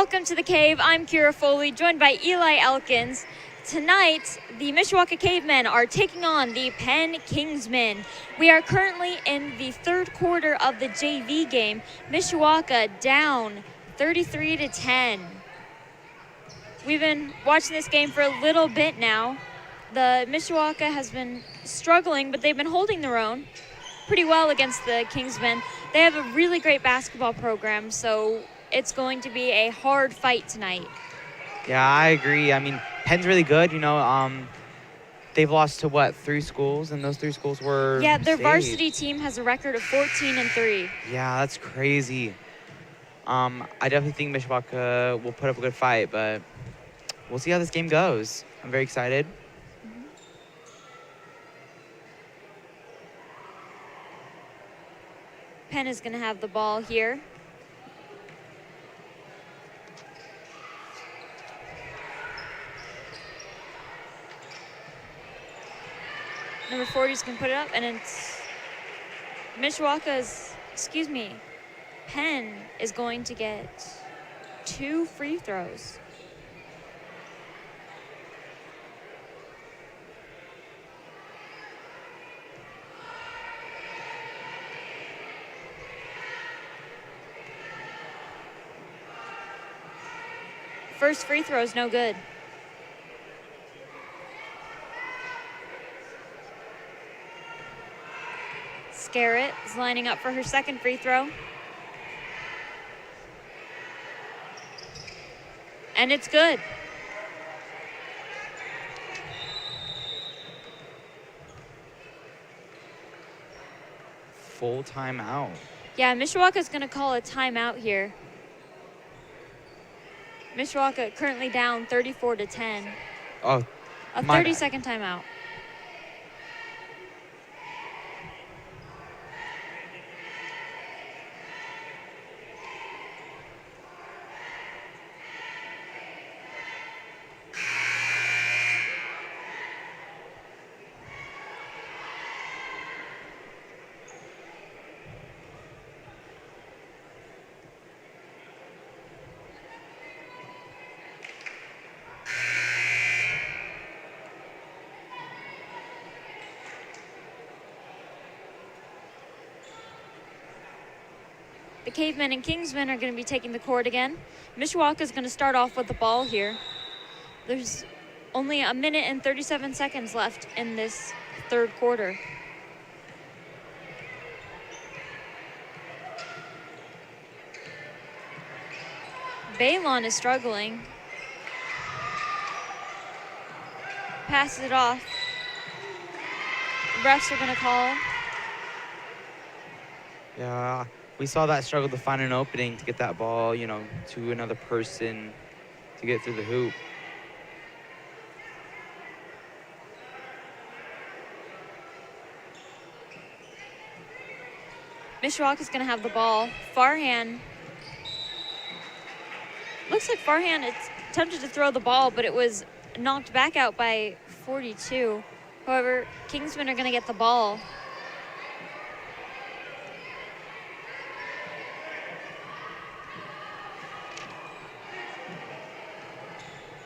Welcome to the Cave. I'm Kira Foley, joined by Eli Elkins. Tonight, the Mishawaka Cavemen are taking on the Penn Kingsmen. We are currently in the third quarter of the JV game. Mishawaka down 33-10. We've been watching this game for a little bit now. The Mishawaka has been struggling, but they've been holding their own pretty well against the Kingsmen. They have a really great basketball program, so it's going to be a hard fight tonight. Yeah, I agree. I mean, Penn's really good. They've lost to what, 3 schools, and those 3 schools were their state. varsity team has a record of 14-3. Yeah, that's crazy. I definitely think Mishawaka will put up a good fight, but we'll see how this game goes. I'm very excited. Penn is going to have the ball here. Number 40 is going to put it up, and it's Penn is going to get 2 free throws. First free throw is no good. Scarrett is lining up for her second free throw. And it's good. Full timeout. Yeah, Mishawaka's going to call a timeout here. Mishawaka currently down 34-10. Oh, a 30-second timeout. The Cavemen and Kingsmen are going to be taking the court again. Mishawaka is going to start off with the ball here. There's only 1 minute and 37 seconds left in this third quarter. Balon is struggling. Passes it off. Refs are going to call. Yeah. We saw that struggle to find an opening to get that ball, to another person to get through the hoop. Mishawaka's going to have the ball. Farhan. Looks like Farhan attempted to throw the ball, but it was knocked back out by 42. However, Kingsmen are going to get the ball.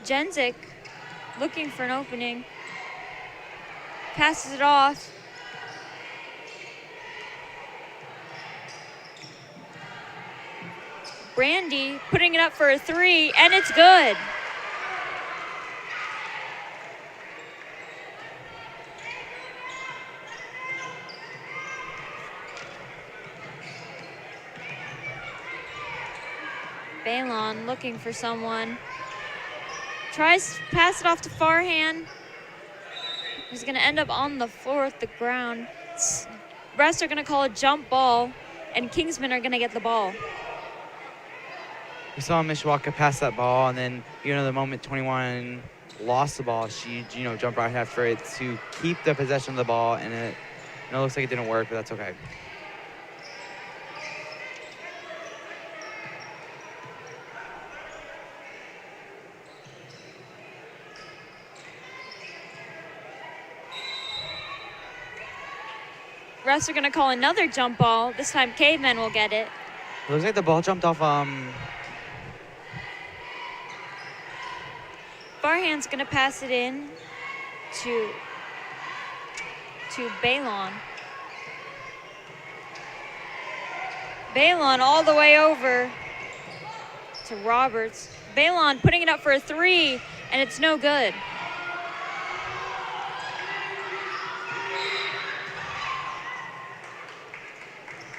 Jenzik looking for an opening. Passes it off. Brandy putting it up for a 3, and it's good. Balon looking for someone. Tries to pass it off to Farhan. He's going to end up on the floor at the ground. Refs are going to call a jump ball, and Kingsmen are going to get the ball. We saw Mishawaka pass that ball, and then, the moment 21 lost the ball, she, jumped right after it to keep the possession of the ball, and it looks like it didn't work, but that's okay. Refs are going to call another jump ball. This time, Cavemen will get it. It looks like the ball jumped off Farhan's going to pass it in to Balon. Balon all the way over to Roberts. Balon putting it up for a 3, and it's no good.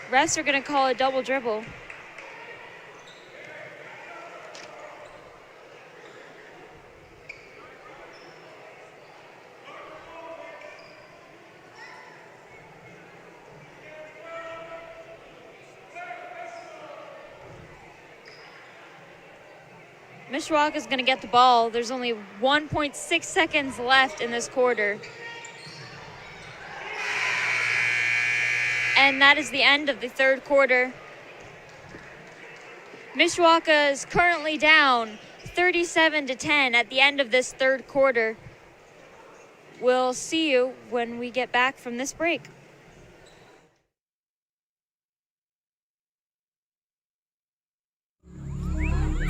Refs are going to call a double dribble. Mishawaka is going to get the ball. There's only 1.6 seconds left in this quarter. And that is the end of the third quarter. Mishawaka is currently down 37-10 at the end of this third quarter. We'll see you when we get back from this break.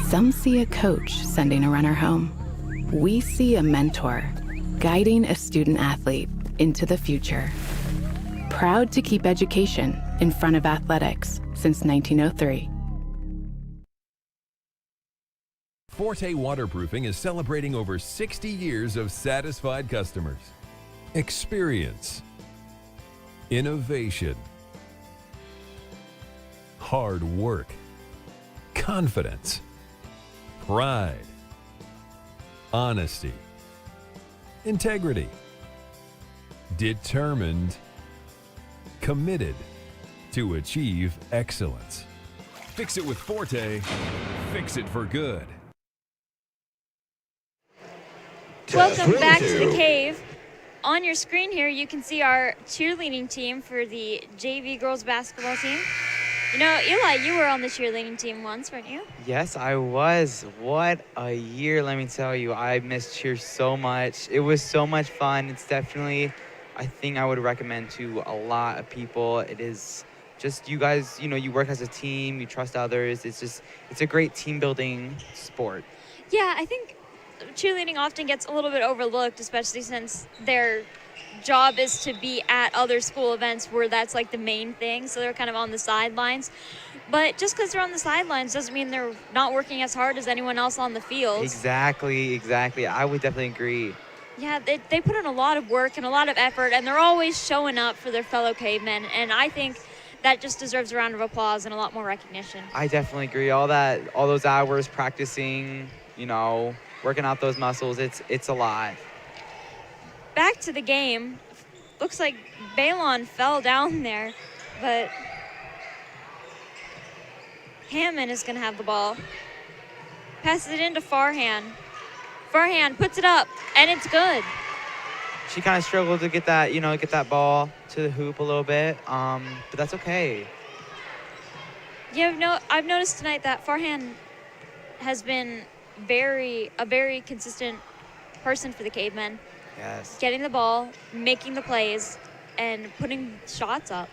Some see a coach sending a runner home. We see a mentor guiding a student athlete into the future. Proud to keep education in front of athletics since 1903. Forte Waterproofing is celebrating over 60 years of satisfied customers. Experience, innovation, hard work, confidence, pride, honesty, integrity, determined, committed to achieve excellence. Fix it with Forte, fix it for good. Welcome back to the cave. On your screen here, you can see our cheerleading team for the JV girls basketball team. You know, Eli, you were on the cheerleading team once, weren't you? Yes, I was. What a year, let me tell you. I missed cheer so much. It was so much fun. It's definitely a thing I would recommend to a lot of people. It is just, you guys, you know, you work as a team, you trust others. It's a great team building sport. Yeah, I think cheerleading often gets a little bit overlooked, especially since their job is to be at other school events where that's like the main thing, so they're kind of on the sidelines. But just because they're on the sidelines doesn't mean they're not working as hard as anyone else on the field. Exactly. I would definitely agree. Yeah, they put in a lot of work and a lot of effort, and they're always showing up for their fellow cavemen, and I think that just deserves a round of applause and a lot more recognition. I definitely agree. All those hours practicing, you know, working out those muscles, it's a lot. Back to the game. Looks like Balon fell down there, but Hammond is going to have the ball. Passes it into Farhan. Farhan puts it up, and it's good. She kind of struggled to get that ball to the hoop a little bit, but that's okay. Yeah, I've noticed tonight that Farhan has been a very consistent person for the Cavemen. Yes. Getting the ball, making the plays, and putting shots up.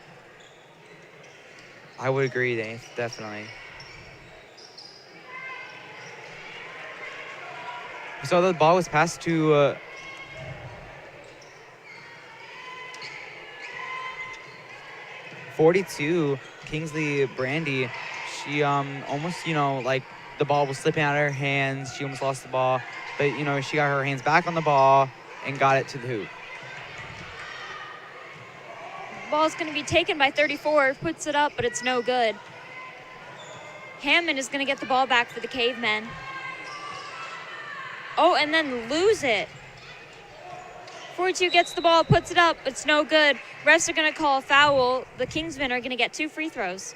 I would agree, Dave, definitely. So the ball was passed to 42, Kingsley Brandy. She almost, like the ball was slipping out of her hands. She almost lost the ball, but she got her hands back on the ball and got it to the hoop. Ball's going to be taken by 34, puts it up, but it's no good. Hammond is going to get the ball back for the Cavemen. Oh, and then lose it. 42 gets the ball, puts it up, it's no good. Refs are going to call a foul. The Kingsmen are going to get 2 free throws.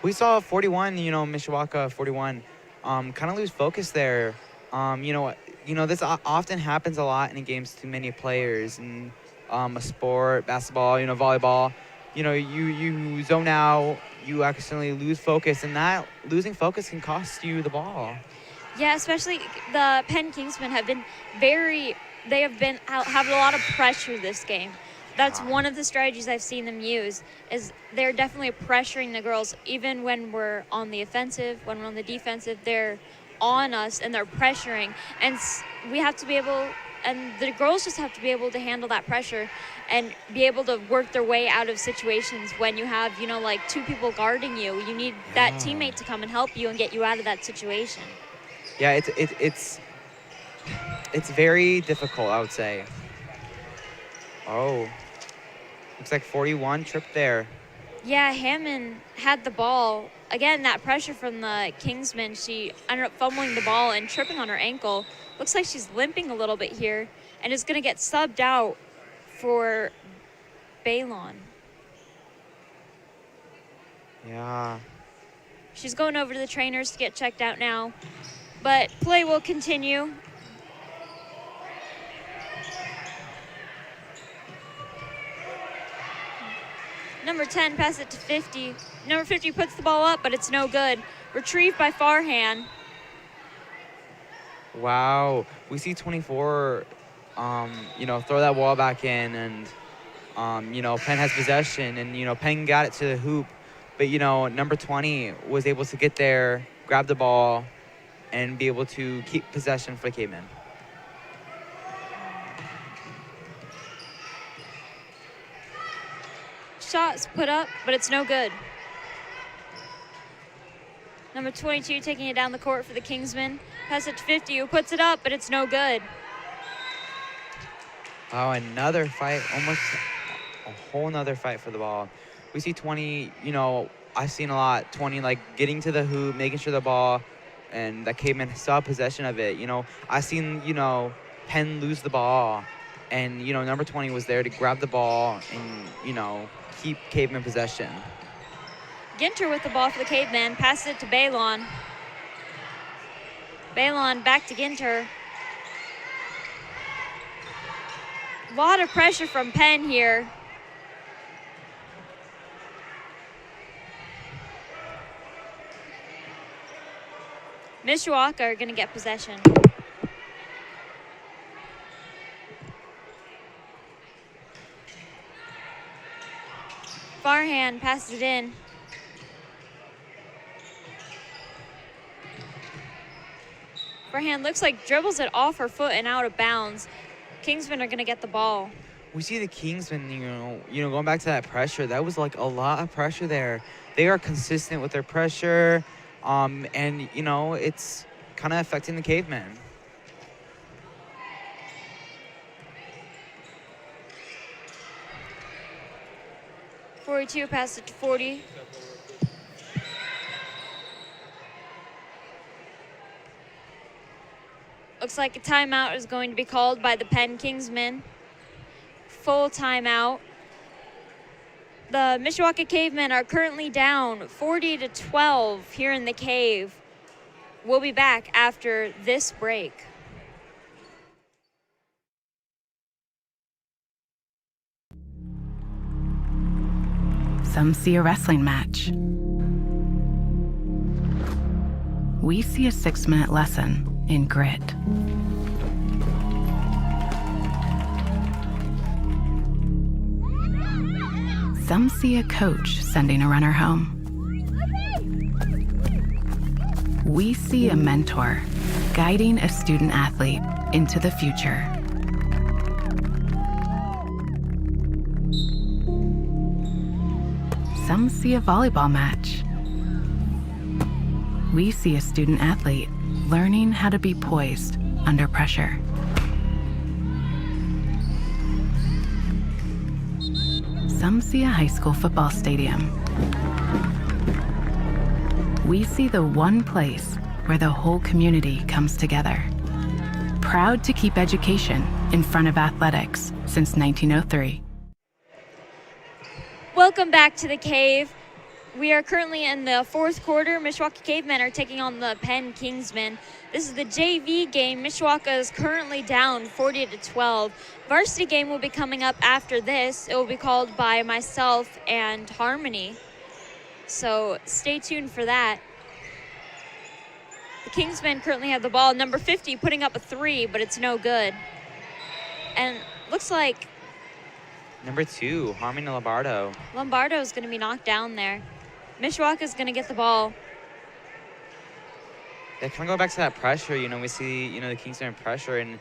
We saw 41, Mishawaka 41, kind of lose focus there. This often happens a lot in games to many players in a sport, basketball, volleyball. You zone out, you accidentally lose focus, and that losing focus can cost you the ball. Yeah, especially the Penn Kingsmen have a lot of pressure this game. That's one of the strategies I've seen them use, is they're definitely pressuring the girls. Even when we're on the offensive, when we're on the defensive, they're on us and they're pressuring, and we have to be able, and the girls just have to be able to handle that pressure and be able to work their way out of situations when you have, you know, like 2 people guarding you. You need that teammate to come and help you and get you out of that situation. Yeah, it's very difficult, I would say. Oh, looks like 41 tripped there. Yeah, Hammond had the ball. Again, that pressure from the Kingsmen, she ended up fumbling the ball and tripping on her ankle. Looks like she's limping a little bit here and is going to get subbed out for Balon. Yeah. She's going over to the trainers to get checked out now, but play will continue. Number 10 passes it to 50. Number 50 puts the ball up, but it's no good. Retrieved by Farhan. Wow. We see 24, you know, throw that ball back in, and, you know, Penn has possession, and, you know, Penn got it to the hoop. But, you know, number 20 was able to get there, grab the ball, and be able to keep possession for the Cavemen. Shot's put up, but it's no good. Number 22 taking it down the court for the Kingsmen. Pass it to 50, who puts it up, but it's no good. Oh, another fight, almost a whole nother fight for the ball. We see 20, you know, I've seen a lot, 20 like getting to the hoop, making sure the ball, and the Cavemen still have possession of it. You know, I've seen, you know, Penn lose the ball, and, you know, number 20 was there to grab the ball and, you know, keep Cavemen possession. Ginter with the ball for the Cavemen, passes it to Balon. Balon back to Ginter. A lot of pressure from Penn here. Mishawaka are going to get possession. Farhan passes it in. Farhan looks like dribbles it off her foot and out of bounds. Kingsmen are going to get the ball. We see the Kingsmen, you know, going back to that pressure, that was like a lot of pressure there. They are consistent with their pressure, and, you know, it's kind of affecting the Cavemen. Passes it to 40. Looks like a timeout is going to be called by the Penn Kingsmen. Full timeout. The Mishawaka Cavemen are currently down 40-12 here in the cave. We'll be back after this break. Some see a wrestling match. We see a 6-minute lesson in grit. Some see a coach sending a runner home. We see a mentor guiding a student athlete into the future. Some see a volleyball match. We see a student athlete learning how to be poised under pressure. Some see a high school football stadium. We see the one place where the whole community comes together. Proud to keep education in front of athletics since 1903. Welcome back to the cave. We are currently in the fourth quarter. Mishawaka Cavemen are taking on the Penn Kingsmen. This is the JV game. Mishawaka is currently down 40-12. Varsity game will be coming up after this. It will be called by myself and Harmony. So stay tuned for that. The Kingsmen currently have the ball. Number 50 putting up a 3, but it's no good. And looks like Number 2, Harmony Lombardo. Lombardo is going to be knocked down there. Mishawaka is going to get the ball. they kind of go back to that pressure. You know, we see, you know, the Kingsmen pressure, and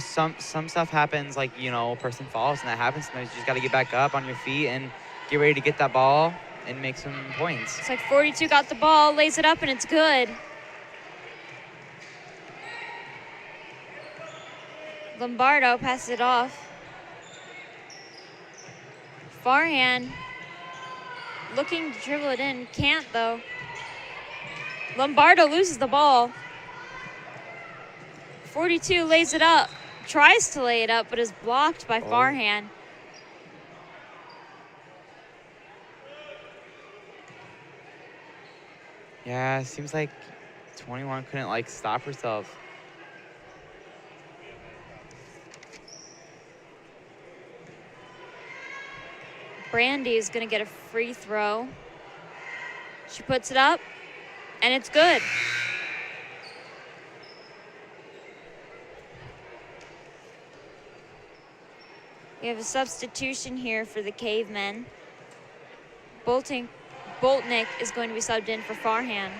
some stuff happens, like, you know, a person falls, and that happens. Sometimes you just got to get back up on your feet and get ready to get that ball and make some points. It's like 42 got the ball, lays it up, and it's good. Lombardo passes it off. Farhan looking to dribble it in, can't though. Lombardo loses the ball. 42 lays it up, tries to lay it up, but is blocked by Farhan. Yeah, it seems like 21 couldn't, like, stop herself. Brandy is going to get a free throw. She puts it up, and it's good. We have a substitution here for the Cavemen. Boltnick is going to be subbed in for Farhan.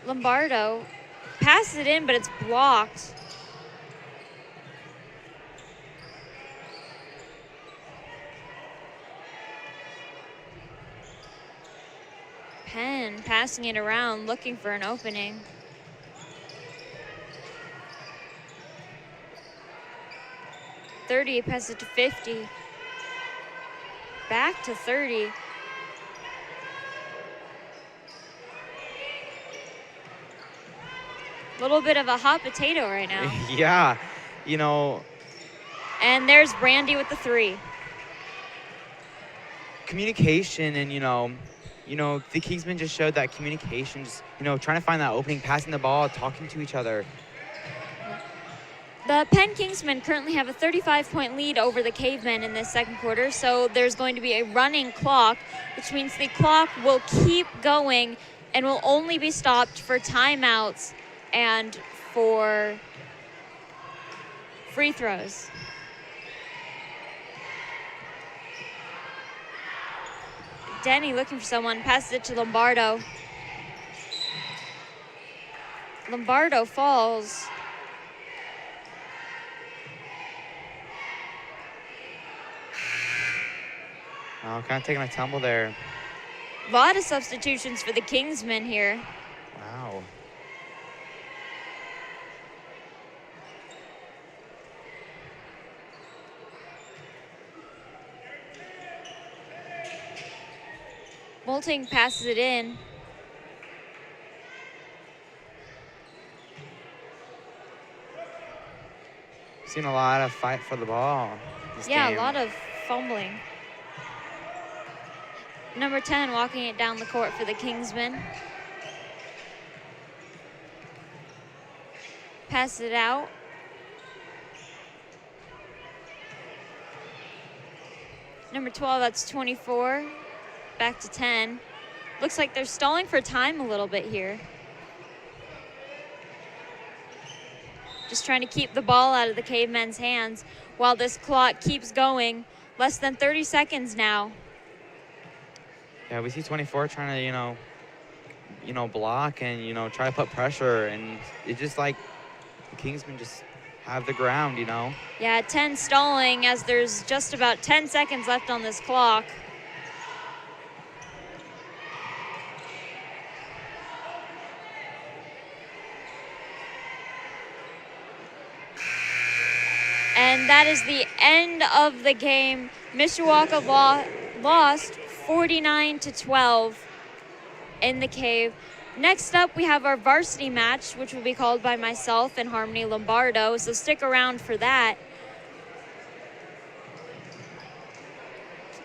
Lombardo passes it in, but it's blocked. Penn passing it around, looking for an opening. .30 passes it to 50. Back to 30. Little bit of a hot potato right now. Yeah, you know. And there's Brandy with the 3. Communication, and, you know, the Kingsmen just showed that communication, just, you know, trying to find that opening, passing the ball, talking to each other. The Penn Kingsmen currently have a 35-point lead over the Cavemen in this second quarter, so there's going to be a running clock, which means the clock will keep going and will only be stopped for timeouts and for free throws. Denny looking for someone, passes it to Lombardo. Lombardo falls. Oh, kind of taking a tumble there. A lot of substitutions for the Kingsmen here. Wow. Molting passes it in. Seen a lot of fight for the ball this game. A lot of fumbling. Number 10 walking it down the court for the Kingsmen. Passes it out. Number 12, that's 24. Back to 10. Looks like they're stalling for time a little bit here. Just trying to keep the ball out of the Cavemen's hands while this clock keeps going. Less than 30 seconds now. Yeah, we see 24 trying to, block and, try to put pressure. And it's just like the Kingsmen just have the ground, Yeah, 10 stalling as there's just about 10 seconds left on this clock. And that is the end of the game. Mishawaka lost 49-12 in the Cave. Next up, we have our varsity match, which will be called by myself and Harmony Lombardo, so stick around for that.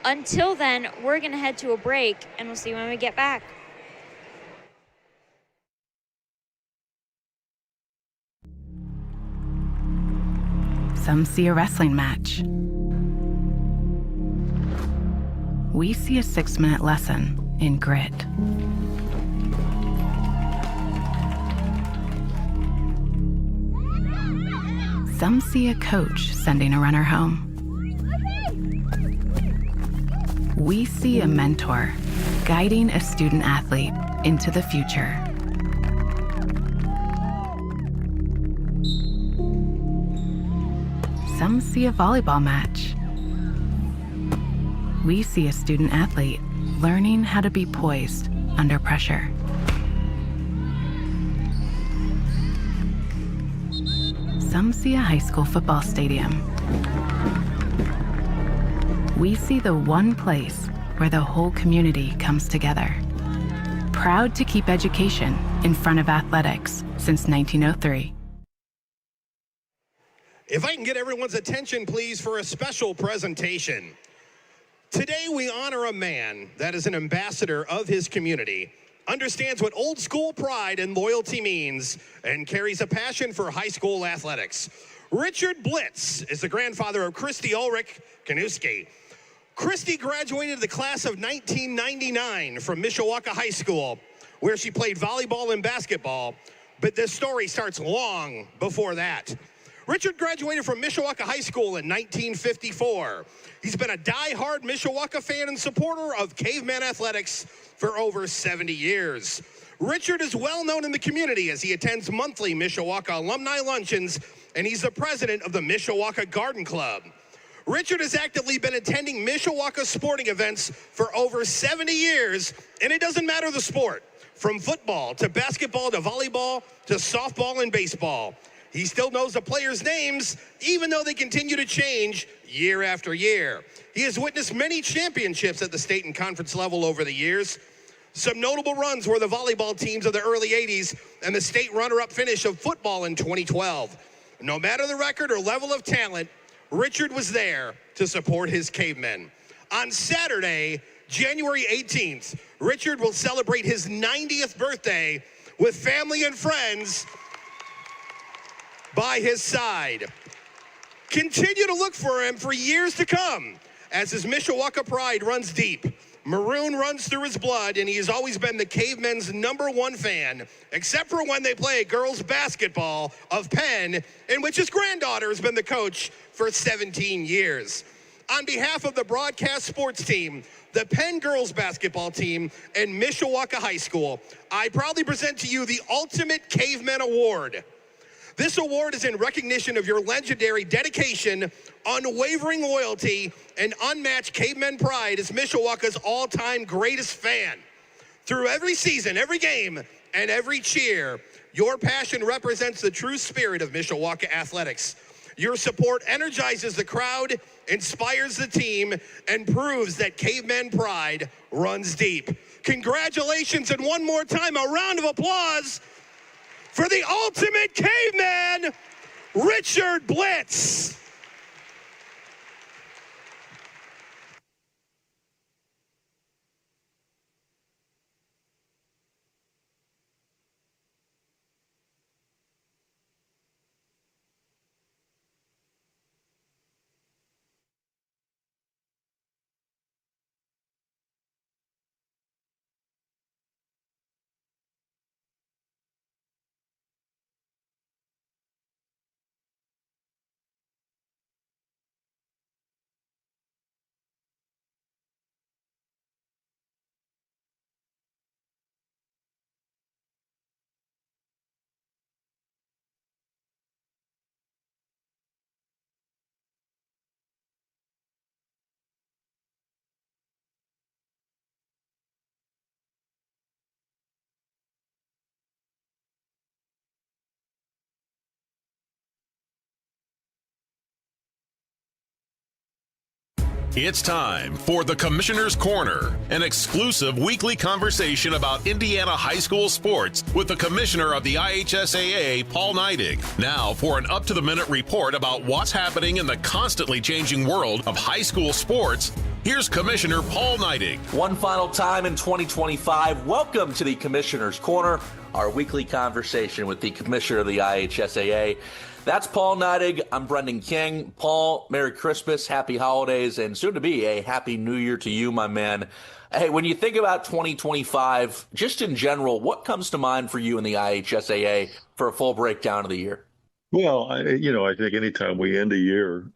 Until then, we're going to head to a break, and we'll see you when we get back. Some see a wrestling match. We see a 6-minute lesson in grit. Some see a coach sending a runner home. We see a mentor guiding a student athlete into the future. Some see a volleyball match. We see a student athlete learning how to be poised under pressure. Some see a high school football stadium. We see the one place where the whole community comes together. Proud to keep education in front of athletics since 1903. If I can get everyone's attention, please, for a special presentation. Today, we honor a man that is an ambassador of his community, understands what old school pride and loyalty means, and carries a passion for high school athletics. Richard Blitz is the grandfather of Christy Ulrich Kanuski. Christy graduated the class of 1999 from Mishawaka High School, where she played volleyball and basketball, but this story starts long before that. Richard graduated from Mishawaka High School in 1954. He's been a die-hard Mishawaka fan and supporter of Caveman athletics for over 70 years. Richard is well known in the community as he attends monthly Mishawaka alumni luncheons, and he's the president of the Mishawaka Garden Club. Richard has actively been attending Mishawaka sporting events for over 70 years, and it doesn't matter the sport, from football to basketball to volleyball to softball and baseball. He still knows the players' names, even though they continue to change year after year. He has witnessed many championships at the state and conference level over the years. Some notable runs were the volleyball teams of the early 80s and the state runner-up finish of football in 2012. No matter the record or level of talent, Richard was there to support his Cavemen. On Saturday, January 18th, Richard will celebrate his 90th birthday with family and friends by his side. Continue to look for him for years to come as his Mishawaka pride runs deep. Maroon runs through his blood, and he has always been the Cavemen's #1 fan, except for when they play girls basketball of Penn, in which his granddaughter has been the coach for 17 years. On behalf of the broadcast sports team, the Penn girls basketball team, and Mishawaka High School, I proudly present to you the Ultimate Caveman Award. This award is in recognition of your legendary dedication, unwavering loyalty, and unmatched Caveman pride as Mishawaka's all-time greatest fan. Through every season, every game, and every cheer, your passion represents the true spirit of Mishawaka athletics. Your support energizes the crowd, inspires the team, and proves that Caveman pride runs deep. Congratulations, and one more time, a round of applause for the Ultimate Caveman, Richard Blitz. It's time for the Commissioner's Corner, an exclusive weekly conversation about Indiana high school sports with the Commissioner of the IHSAA, Paul Neidig. Now for an up-to-the-minute report about what's happening in the constantly changing world of high school sports, here's Commissioner Paul Neidig. One final time in 2025, welcome to the Commissioner's Corner, our weekly conversation with the Commissioner of the IHSAA. That's Paul Neidig. I'm Brendan King. Paul, Merry Christmas, Happy Holidays, and soon to be a Happy New Year to you, my man. Hey, when you think about 2025, just in general, what comes to mind for you in the IHSAA for a full breakdown of the year? Well, I think anytime we end a year,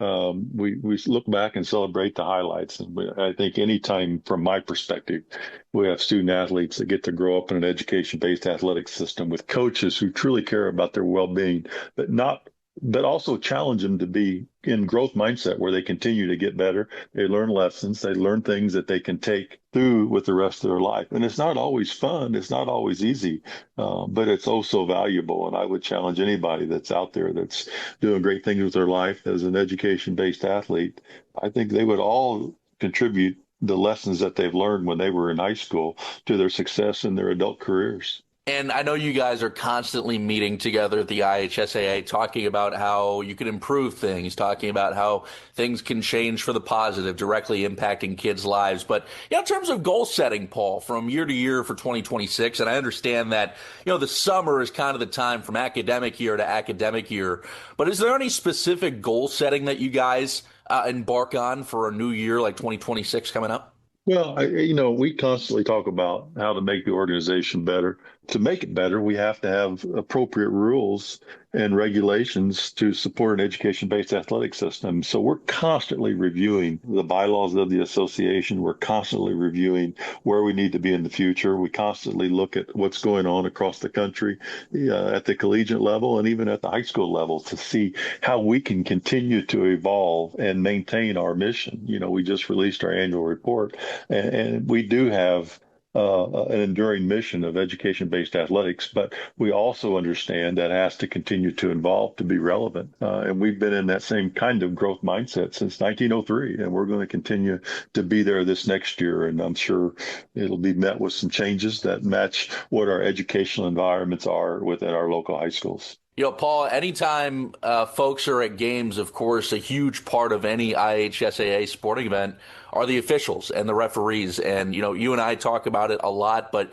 we look back and celebrate the highlights. And I think anytime, from my perspective, we have student athletes that get to grow up in an education-based athletic system with coaches who truly care about their well-being, but also challenge them to be in growth mindset where they continue to get better. They learn lessons. They learn things that they can take through with the rest of their life. And it's not always fun. It's not always easy, but it's also valuable. And I would challenge anybody that's out there that's doing great things with their life as an education-based athlete. I think they would all contribute the lessons that they've learned when they were in high school to their success in their adult careers. And I know you guys are constantly meeting together at the IHSAA, talking about how you can improve things, talking about how things can change for the positive, directly impacting kids' lives. But in terms of goal setting, Paul, from year to year for 2026, and I understand that, the summer is kind of the time from academic year to academic year. But is there any specific goal setting that you guys embark on for a new year like 2026 coming up? Well, we constantly talk about how to make the organization better. To make it better, we have to have appropriate rules and regulations to support an education-based athletic system. So we're constantly reviewing the bylaws of the association. We're constantly reviewing where we need to be in the future. We constantly look at what's going on across the country at the collegiate level and even at the high school level to see how we can continue to evolve and maintain our mission. We just released our annual report, and we do have an enduring mission of education-based athletics, but we also understand that has to continue to evolve to be relevant. And we've been in that same kind of growth mindset since 1903, and we're going to continue to be there this next year. And I'm sure it'll be met with some changes that match what our educational environments are within our local high schools. Paul, anytime folks are at games, of course, a huge part of any IHSAA sporting event are the officials and the referees. And, you and I talk about it a lot, but,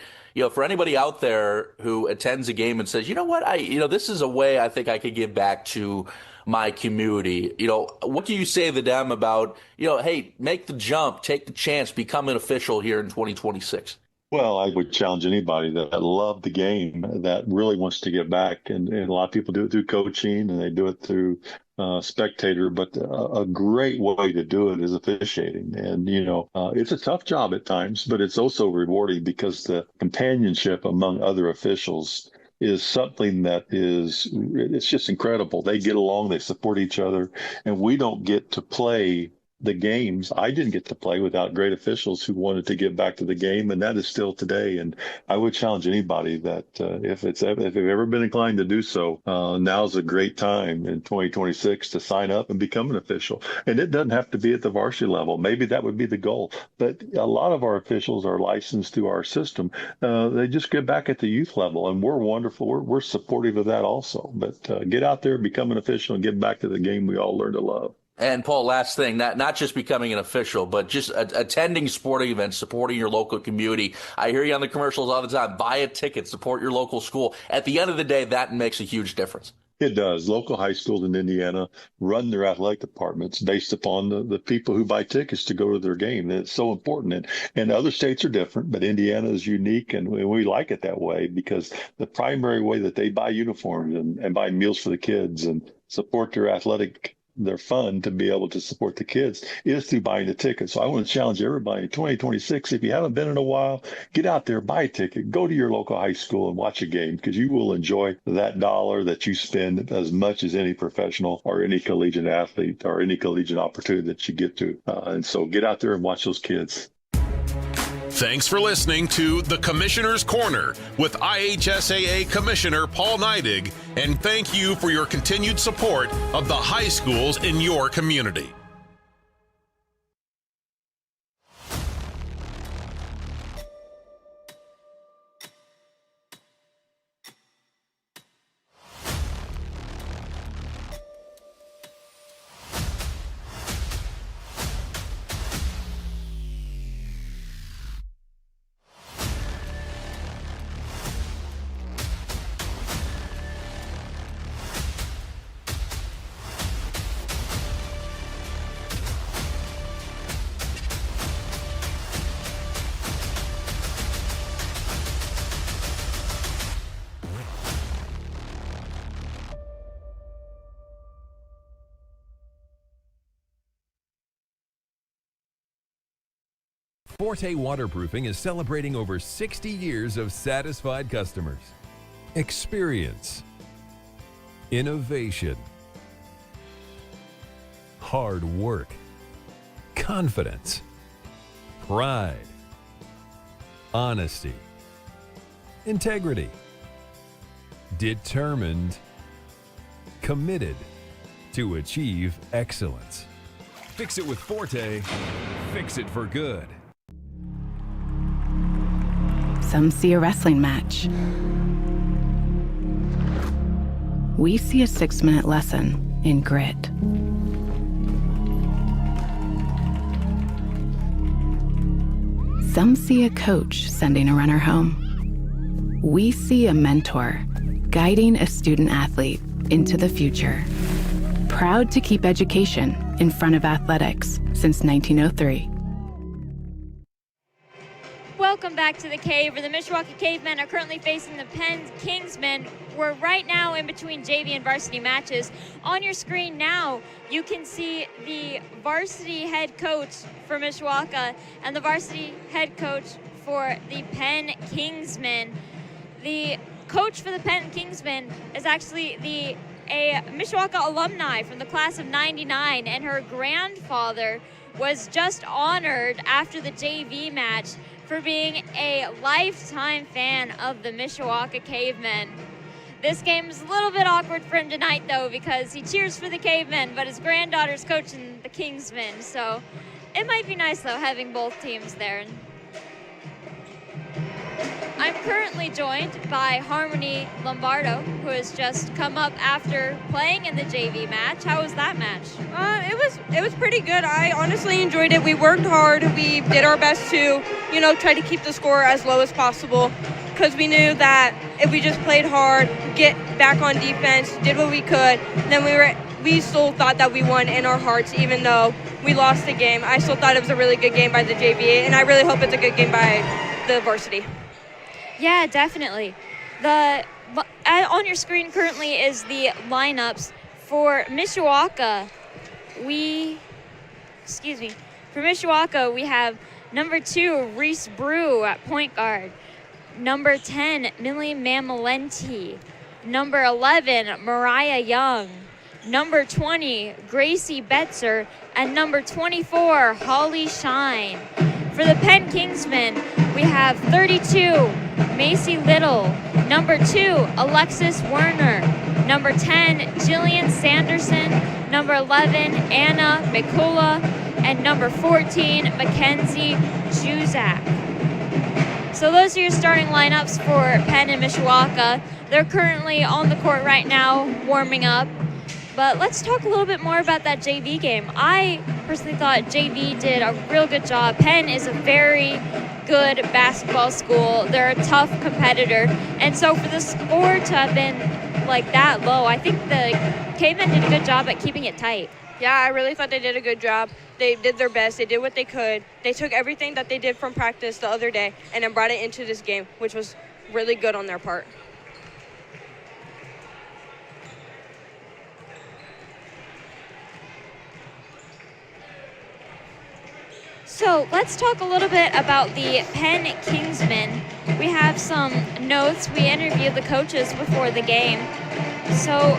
for anybody out there who attends a game and says, this is a way I think I could give back to my community. What do you say to them about, hey, make the jump, take the chance, become an official here in 2026? Well, I would challenge anybody that loved the game, that really wants to get back. And a lot of people do it through coaching and they do it through spectator, but a great way to do it is officiating. And, it's a tough job at times, but it's also rewarding because the companionship among other officials is something it's just incredible. They get along, they support each other, and we don't get to play the games. I didn't get to play without great officials who wanted to get back to the game, and that is still today. And I would challenge anybody that if they've ever been inclined to do so, now's a great time in 2026 to sign up and become an official. And it doesn't have to be at the varsity level. Maybe that would be the goal. But a lot of our officials are licensed through our system. They just get back at the youth level, and we're wonderful. We're supportive of that also. But get out there, become an official, and get back to the game we all learn to love. And Paul, last thing, not just becoming an official, but just attending sporting events, supporting your local community. I hear you on the commercials all the time. Buy a ticket, support your local school. At the end of the day, that makes a huge difference. It does. Local high schools in Indiana run their athletic departments based upon the people who buy tickets to go to their game. And it's so important. And other states are different, but Indiana is unique, and we like it that way because the primary way that they buy uniforms and buy meals for the kids and support their fun to be able to support the kids is through buying a ticket. So I want to challenge everybody in 2026, if you haven't been in a while, get out there, buy a ticket, go to your local high school and watch a game because you will enjoy that dollar that you spend as much as any professional or any collegiate athlete or any collegiate opportunity that you get to. And so get out there and watch those kids. Thanks for listening to The Commissioner's Corner with IHSAA Commissioner Paul Neidig, and thank you for your continued support of the high schools in your community. Forte Waterproofing is celebrating over 60 years of satisfied customers. Experience, innovation, hard work, confidence, pride, honesty, integrity, determined, committed to achieve excellence. Fix it with Forte, fix it for good. Some see a wrestling match. We see a 6-minute lesson in grit. Some see a coach sending a runner home. We see a mentor guiding a student athlete into the future. Proud to keep education in front of athletics since 1903. Welcome back to the Cave, where the Mishawaka Cavemen are currently facing the Penn Kingsmen. We're right now in between JV and varsity matches. On your screen now, you can see the varsity head coach for Mishawaka and the varsity head coach for the Penn Kingsmen. The coach for the Penn Kingsmen is actually a Mishawaka alumni from the class of '99, and her grandfather was just honored after the JV match for being a lifetime fan of the Mishawaka Cavemen. This game is a little bit awkward for him tonight, though, because he cheers for the Cavemen, but his granddaughter's coaching the Kingsmen, so it might be nice, though, having both teams there. I'm currently joined by Harmony Lombardo, who has just come up after playing in the JV match. How was that match? It was pretty good. I honestly enjoyed it. We worked hard. We did our best to, try to keep the score as low as possible, because we knew that if we just played hard, get back on defense, did what we could, then we still thought that we won in our hearts, even though we lost the game. I still thought it was a really good game by the JV, and I really hope it's a good game by the varsity. Yeah, definitely. On your screen currently is the lineups for Mishawaka. For Mishawaka, we have number 2, Reese Brew at point guard. Number 10, Millie Mamalenti. Number 11, Mariah Young. Number 20, Gracie Betzer. And number 24, Holly Shine. For the Penn Kingsmen, we have 32, Macy Little. Number 2, Alexis Werner. Number 10, Jillian Sanderson. Number 11, Anna Mikula. And number 14, Mackenzie Juzak. So those are your starting lineups for Penn and Mishawaka. They're currently on the court right now, warming up. But let's talk a little bit more about that JV game. I personally thought JV did a real good job. Penn is a very good basketball school. They're a tough competitor. And so for the score to have been like that low, I think the Cavemen did a good job at keeping it tight. Yeah, I really thought they did a good job. They did their best. They did what they could. They took everything that they did from practice the other day and then brought it into this game, which was really good on their part. So let's talk a little bit about the Penn Kingsmen. We have some notes. We interviewed the coaches before the game. So,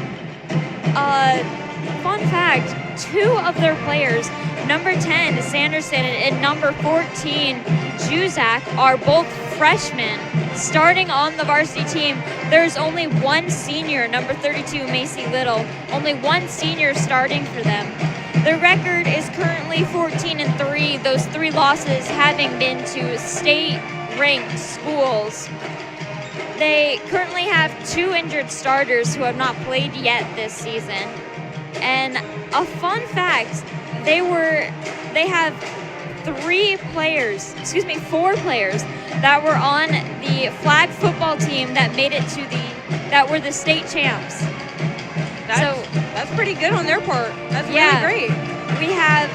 fun fact, 2 of their players, number 10, Sanderson, and number 14, Juzak, are both freshmen starting on the varsity team. There's only one senior, number 32, Macy Little, only one senior starting for them. Their record is currently 14-3, those 3 losses having been to state-ranked schools. They currently have 2 injured starters who have not played yet this season. And a fun fact, they have 4 players that were on the flag football team that made it to that were the state champs. That's pretty good on their part. That's really great. We have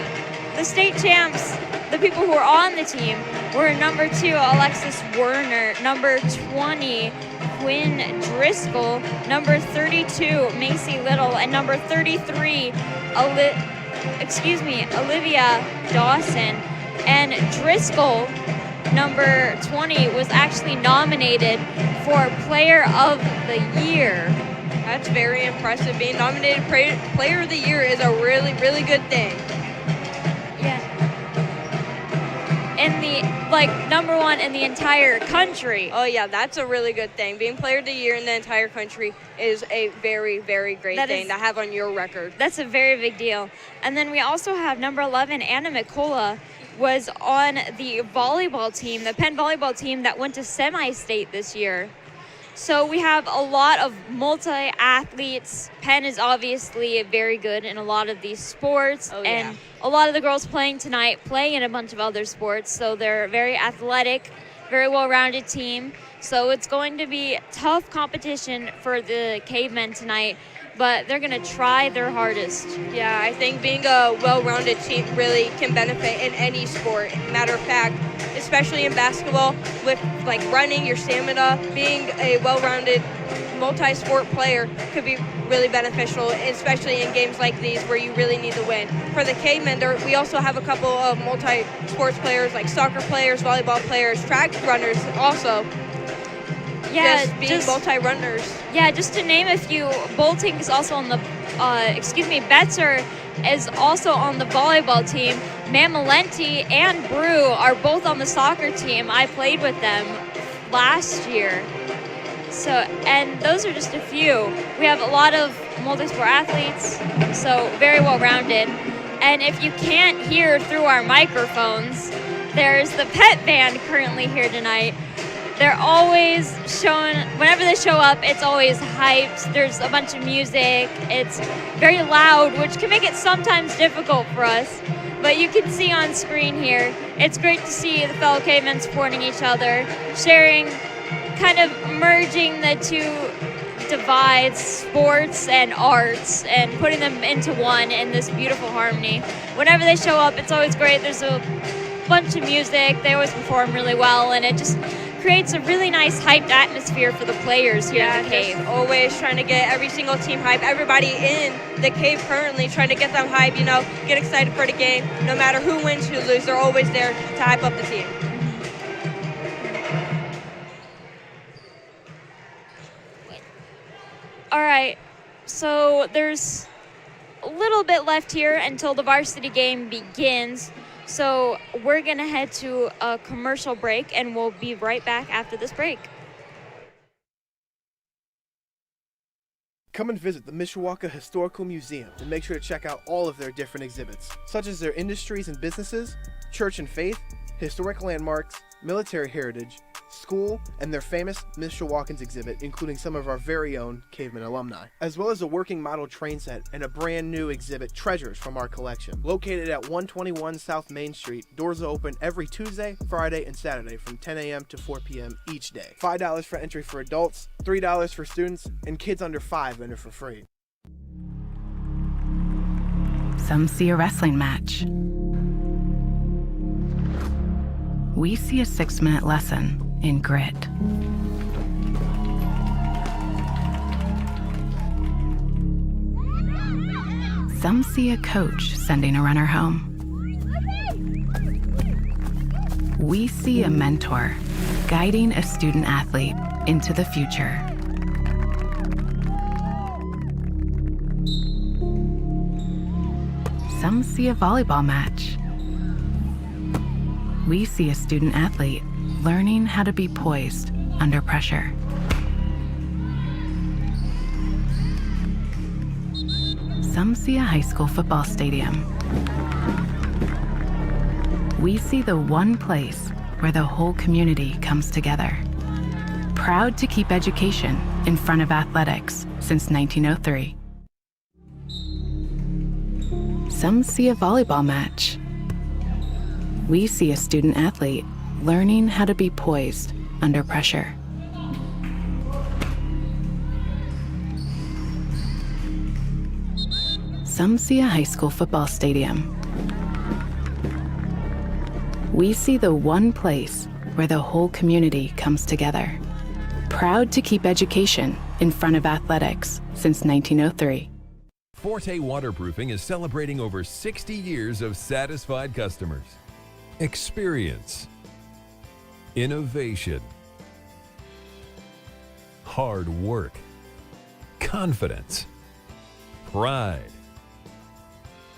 the state champs, the people who are on the team, were number 2, Alexis Werner, number 20, Quinn Driscoll, number 32, Macy Little, and number 33, Olivia Dawson. And Driscoll, number 20, was actually nominated for Player of the Year. That's very impressive. Being nominated Player of the Year is a really, really good thing. Yeah. In the, number one in the entire country. Oh, yeah, that's a really good thing. Being Player of the Year in the entire country is a very, very great thing to have on your record. That's a very big deal. And then we also have number 11, Anna McCullough, was on the volleyball team, the Penn volleyball team that went to semi-state this year. So we have a lot of multi-athletes. Penn is obviously very good in a lot of these sports. Oh, yeah. And a lot of the girls playing tonight play in a bunch of other sports. So they're a very athletic, very well-rounded team. So it's going to be tough competition for the Cavemen tonight, but they're going to try their hardest. Yeah, I think being a well-rounded team really can benefit in any sport. Matter of fact, especially in basketball, with running, your stamina, being a well-rounded multi-sport player could be really beneficial, especially in games like these where you really need to win. For the Cavemen, we also have a couple of multi-sports players like soccer players, volleyball players, track runners also. Yeah, just multi-runners. Yeah, just to name a few, Bolting is also on the, Betzer is also on the volleyball team. Mamalenti and Brew are both on the soccer team. I played with them last year. So, and those are just a few. We have a lot of multi-sport athletes, so very well-rounded. And if you can't hear through our microphones, there's the pet band currently here tonight. They're always showing, whenever they show up, it's always hyped. There's a bunch of music. It's very loud, which can make it sometimes difficult for us. But you can see on screen here, it's great to see the fellow cavemen supporting each other, sharing, kind of merging the two divides, sports and arts, and putting them into one in this beautiful harmony. Whenever they show up, it's always great. There's a bunch of music. They always perform really well, and it just creates a really nice hyped atmosphere for the players here in the cave. Just always trying to get every single team hyped. Everybody in the cave currently trying to get them hyped, get excited for the game. No matter who wins, who loses, they're always there to hype up the team. All right, so there's a little bit left here until the varsity game begins. So we're going to head to a commercial break, and we'll be right back after this break. Come and visit the Mishawaka Historical Museum and make sure to check out all of their different exhibits, such as their industries and businesses, church and faith, historic landmarks, military heritage, school, and their famous Mishawakans exhibit, including some of our very own Caveman alumni, as well as a working model train set and a brand new exhibit, Treasures from our collection. Located at 121 South Main Street, doors are open every Tuesday, Friday, and Saturday from 10 a.m. to 4 p.m. each day. $5 for entry for adults, $3 for students, and kids under 5 enter for free. Some see a wrestling match. We see a 6-minute lesson in grit. Some see a coach sending a runner home. We see a mentor guiding a student athlete into the future. Some see a volleyball match. We see a student athlete learning how to be poised under pressure. Some see a high school football stadium. We see the one place where the whole community comes together. Proud to keep education in front of athletics since 1903. Some see a volleyball match. We see a student athlete learning how to be poised under pressure. Some see a high school football stadium. We see the one place where the whole community comes together. Proud to keep education in front of athletics since 1903. Forte Waterproofing is celebrating over 60 years of satisfied customers. experience, innovation, hard work, confidence, pride,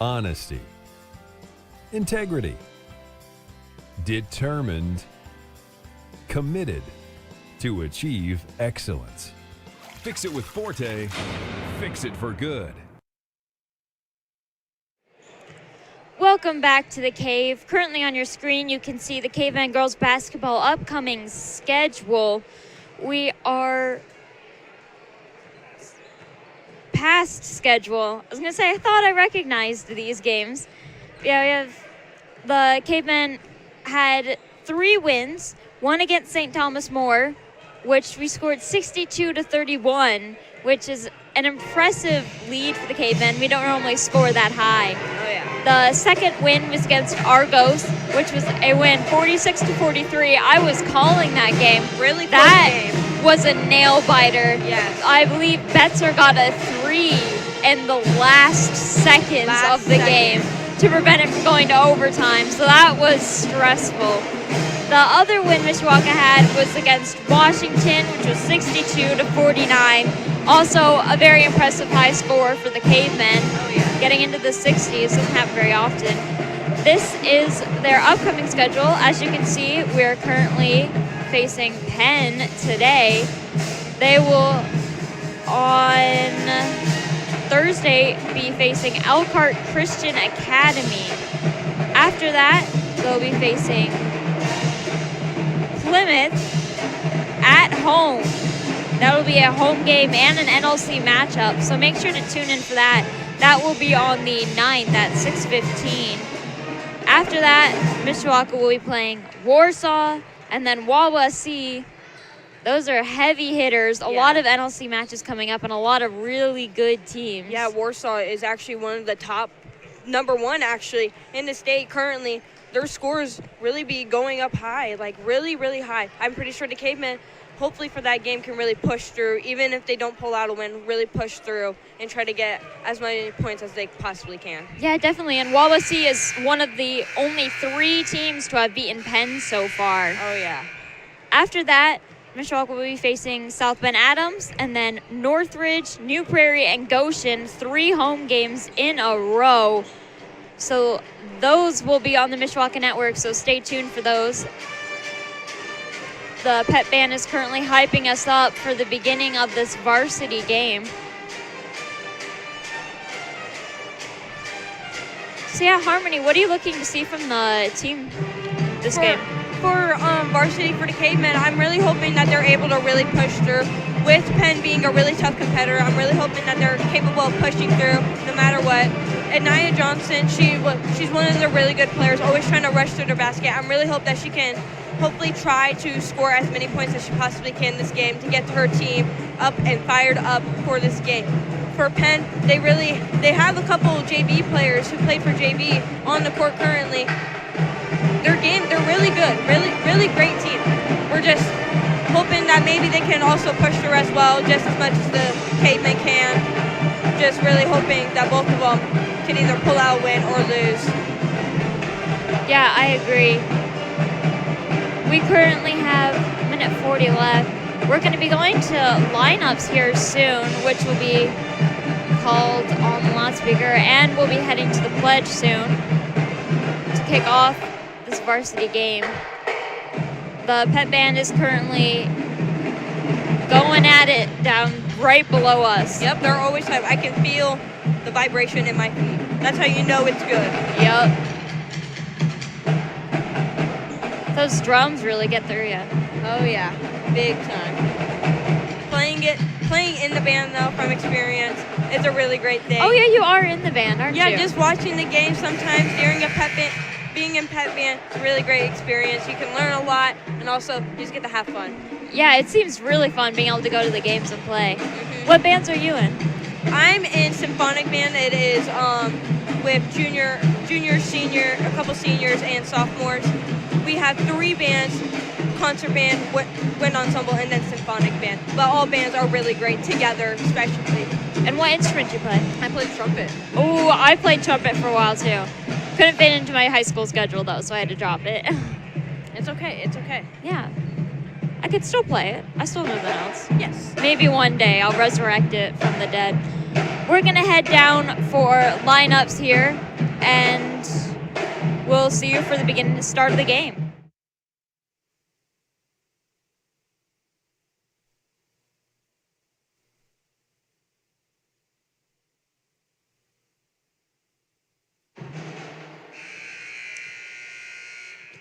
honesty, integrity, determined, committed to achieve excellence. Fix it with Forte. Fix it for good. Welcome back to the Cave. Currently on your screen, you can see the Caveman girls basketball upcoming schedule. We are past schedule. I was going to say, I thought I recognized these games. Yeah, we have the Cavemen had 3 wins, one against St. Thomas More, which we scored 62-31, which is an impressive lead for the Cavemen. We don't normally score that high. Oh, yeah. The second win was against Argos, which was a win 46-43. I was calling that game. Really close that game. Was a nail biter. Yes. I believe Betzer got a 3 in the last seconds of the game to prevent it from going to overtime. So that was stressful. The other win Mishawaka had was against Washington, which was 62-49. Also a very impressive high score for the Cavemen. Oh, yeah. Getting into the 60s doesn't happen very often. This is their upcoming schedule. As you can see, we are currently facing Penn today. They will, on Thursday, be facing Elkhart Christian Academy. After that, they'll be facing Plymouth at home. That will be a home game and an NLC matchup, so make sure to tune in for that. That will be on the 9th at 6:15. After that, Mishawaka will be playing Warsaw and then Wawasee. Those are heavy hitters. A lot of NLC matches coming up and a lot of really good teams. Yeah, Warsaw is actually one of the top, number 1 actually, in the state currently. Their scores really be going up high, like really, really high. I'm pretty sure the Cavemen, hopefully for that game, can really push through, even if they don't pull out a win, really push through and try to get as many points as they possibly can. Yeah, definitely. And Wawasee is one of the only 3 teams to have beaten Penn so far. Oh, yeah. After that, Mishawaka will be facing South Bend Adams, and then Northridge, New Prairie, and Goshen, 3 home games in a row. So those will be on the Mishawaka Network, so stay tuned for those. The pep band is currently hyping us up for the beginning of this varsity game. So yeah, Harmony, what are you looking to see from the team this game? For varsity for the Cavemen, I'm really hoping that they're able to really push through. With Penn being a really tough competitor, I'm really hoping that they're capable of pushing through no matter what. And Nia Johnson, she's one of the really good players, always trying to rush through the basket. I'm really hope that she can hopefully try to score as many points as she possibly can this game to get her team up and fired up for this game. For Penn, they have a couple JV players who played for JV on the court currently. They're really good, really great team. We're just hoping that maybe they can also push through as well, just as much as the Cavemen can. Just really hoping that both of them can either pull out a win or lose. Yeah, I agree. We currently have a minute 40 left. We're going to be going to lineups here soon, which will be called on the loudspeaker, and we'll be heading to the pledge soon to kick off this varsity game. The pep band is currently going at it down right below us. Yep, they're always hype. I can feel the vibration in my feet. That's how you know it's good. Yep. Those drums really get through you. Oh yeah, big time. Playing in the band though, from experience, is a really great thing. Oh yeah, you are in the band, aren't you? Yeah, just watching the game sometimes during a pep band, being in pep band, it's a really great experience. You can learn a lot, and also you just get to have fun. Yeah, it seems really fun being able to go to the games and play. What bands are you in? I'm in symphonic band. It is with junior, senior, a couple seniors, and sophomores. We have 3 bands: concert band, wind ensemble, and then symphonic band. But all bands are really great together, especially. And what instrument do you play? I play trumpet. Oh, I played trumpet for a while too. Couldn't fit into my high school schedule though, so I had to drop it. It's okay. It's okay. Yeah. I could still play it. I still have the notes. Yes. Maybe one day I'll resurrect it from the dead. We're going to head down for lineups here, and we'll see you for the start of the game.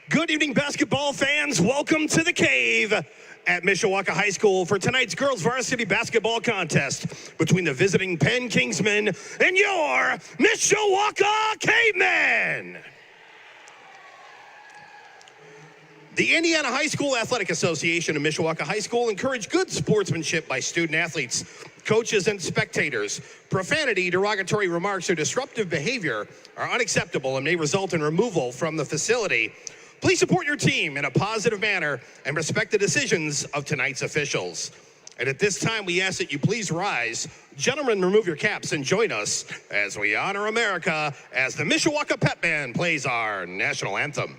Good evening, basketball fans. Welcome to the Cave at Mishawaka High School for tonight's girls varsity basketball contest between the visiting Penn Kingsmen and your Mishawaka Cavemen. The Indiana High School Athletic Association and Mishawaka High School encourage good sportsmanship by student athletes, coaches, and spectators. Profanity, derogatory remarks, or disruptive behavior are unacceptable and may result in removal from the facility. Please support your team in a positive manner and respect the decisions of tonight's officials. And at this time, we ask that you please rise. Gentlemen, remove your caps and join us as we honor America as the Mishawaka Pep Band plays our national anthem.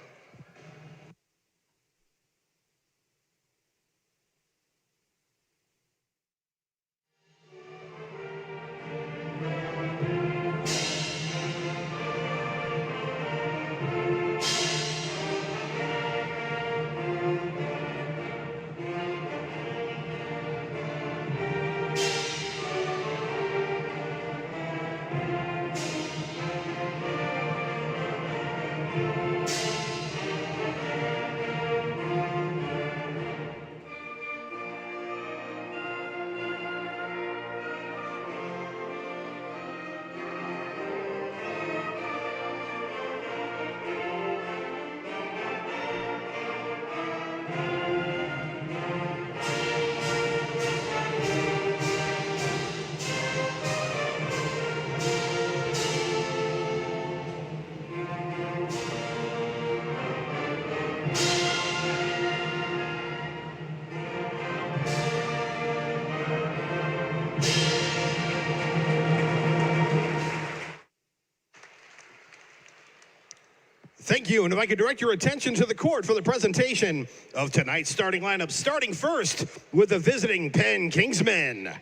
Thank you, and if I could direct your attention to the court for the presentation of tonight's starting lineup, starting first with the visiting Penn Kingsmen.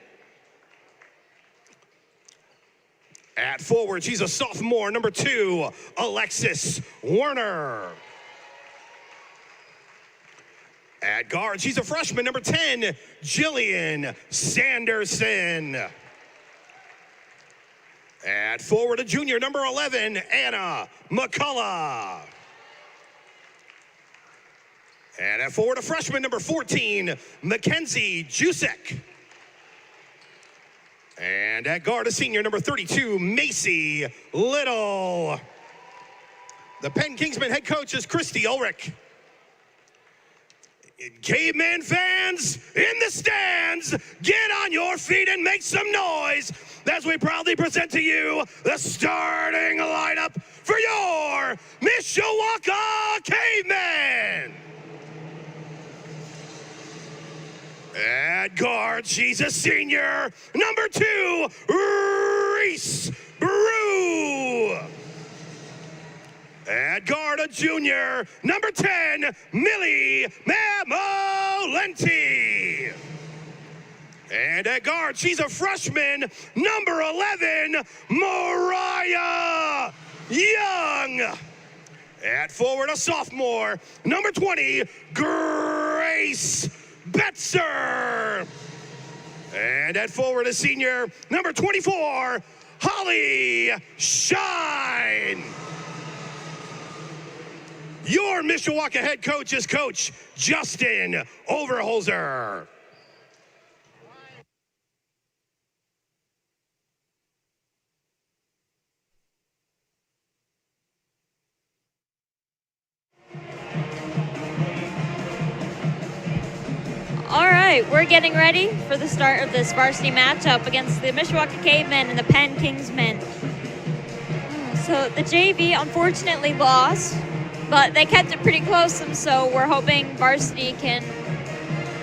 At forward, she's a sophomore, number 2, Alexis Werner. At guard, she's a freshman, number 10, Jillian Sanderson. At forward, a junior, number 11, Anna McCullough. And at forward, a freshman, number 14, Mackenzie Jusek. And at guard, a senior, number 32, Macy Little. The Penn Kingsmen head coach is Christy Ulrich. Caveman fans in the stands, get on your feet and make some noise as we proudly present to you the starting lineup for your Mishawaka Cavemen. At guard, she's a senior, number 2, Reese Brew. At guard, a junior, number 10, Millie Mamolenti. And at guard, she's a freshman, number 11, Mariah Young. At forward, a sophomore, number 20, Grace Betzer. And at forward, a senior, number 24, Holly Shine. Your Mishawaka head coach is Coach Justin Overholzer. All right, we're getting ready for the start of this varsity matchup against the Mishawaka Cavemen and the Penn Kingsmen. So the JV unfortunately lost, but they kept it pretty close, and so we're hoping varsity can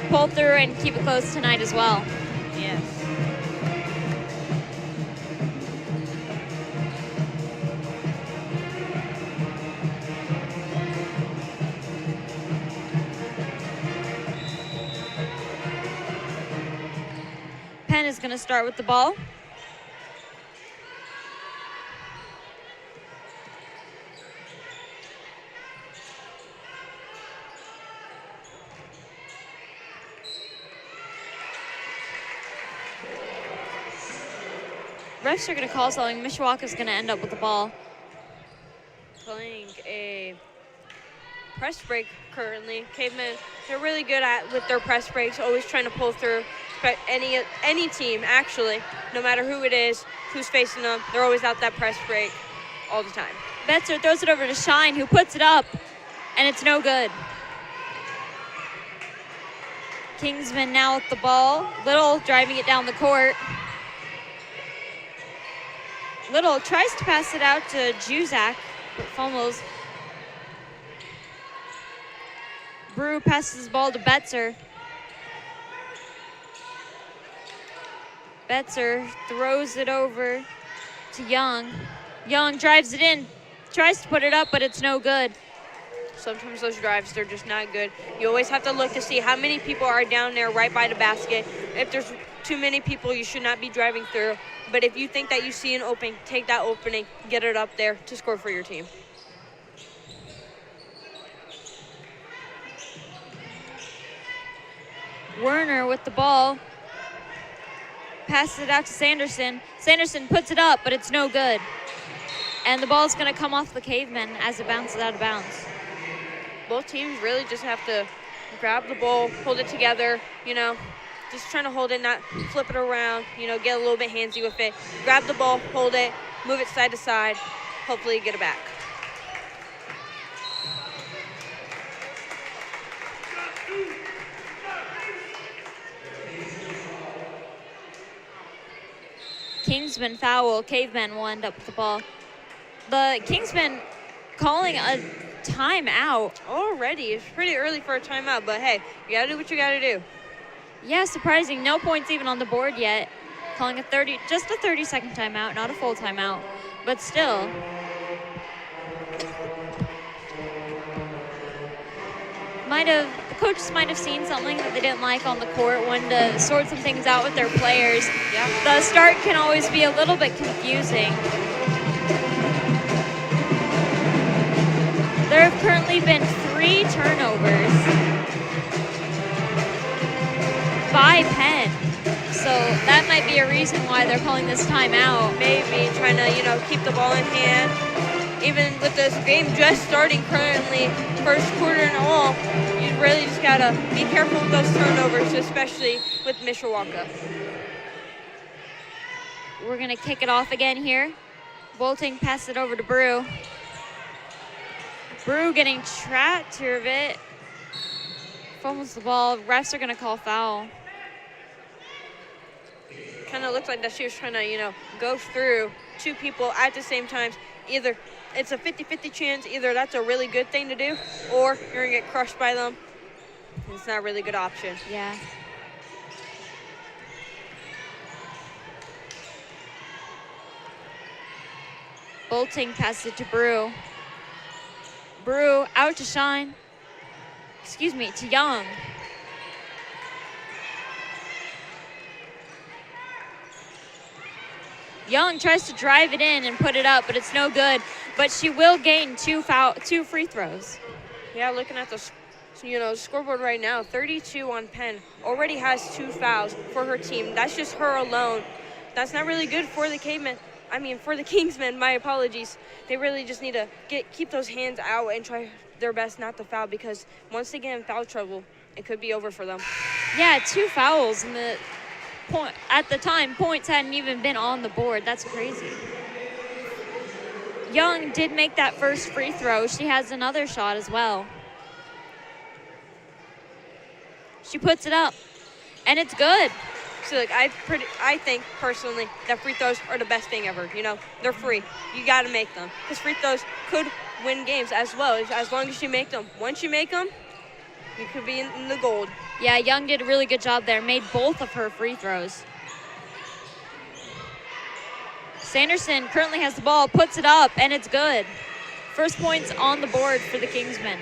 pull through and keep it close tonight as well. Yes. going to start with the ball. Refs are going to call something. Mishawaka's going to end up with the ball. Playing a press break currently. Cavemen, they're really good with their press breaks, always trying to pull through. But any team, actually, no matter who it is, who's facing them, they're always out that press break all the time. Betzer throws it over to Shine, who puts it up, and it's no good. Kingsman now with the ball. Little driving it down the court. Little tries to pass it out to Juzak, but fumbles. Brew passes the ball to Betzer. Betzer throws it over to Young. Young drives it in, tries to put it up, but it's no good. Sometimes those drives, they're just not good. You always have to look to see how many people are down there right by the basket. If there's too many people, you should not be driving through. But if you think that you see an opening, take that opening, get it up there to score for your team. Werner with the ball. Passes it out to Sanderson. Sanderson puts it up, but it's no good. And the ball's going to come off the Cavemen as it bounces out of bounds. Both teams really just have to grab the ball, hold it together, just trying to hold it, not flip it around, get a little bit handsy with it. Grab the ball, hold it, move it side to side, hopefully get it back. Kingsman foul. Cavemen will end up with the ball. The Kingsmen calling a timeout. Already. It's pretty early for a timeout, but hey, you got to do what you got to do. Yeah, surprising. No points even on the board yet. Calling just a 30-second timeout, not a full timeout, but still. The coaches might have seen something that they didn't like on the court, wanted to sort some things out with their players. Yeah. The start can always be a little bit confusing. There have currently been 3 turnovers by Penn. So that might be a reason why they're calling this timeout. Maybe trying to, keep the ball in hand. Even with this game just starting currently, first quarter and all, you really just got to be careful with those turnovers, especially with Mishawaka. We're going to kick it off again here. Bolting passes it over to Brew. Brew getting trapped here a bit. Fumbles the ball. Refs are going to call foul. Kind of looks like that she was trying to, go through 2 people at the same time. Either it's a 50-50 chance, either that's a really good thing to do, or you're going to get crushed by them. It's not a really good option. Yeah. Bolting passes it to Brew. Brew out to Shine. To Young. Young tries to drive it in and put it up, but it's no good. But she will gain 2 free throws. Yeah, looking at the scoreboard right now, 32 on Penn. Already has 2 fouls for her team. That's just her alone. That's not really good for the for the Kingsmen, my apologies. They really just need to keep those hands out and try their best not to foul, because once they get in foul trouble, it could be over for them. Yeah, 2 fouls in the point. At the time, points hadn't even been on the board. That's crazy. Young did make that first free throw. She has another shot as well. She puts it up, and it's good. So I think personally that free throws are the best thing ever. They're free. You got to make them, because free throws could win games as well, as long as you make them. Once you make them, you could be in the gold. Yeah, Young did a really good job there. Made both of her free throws. Sanderson currently has the ball, puts it up, and it's good. First points on the board for the Kingsmen.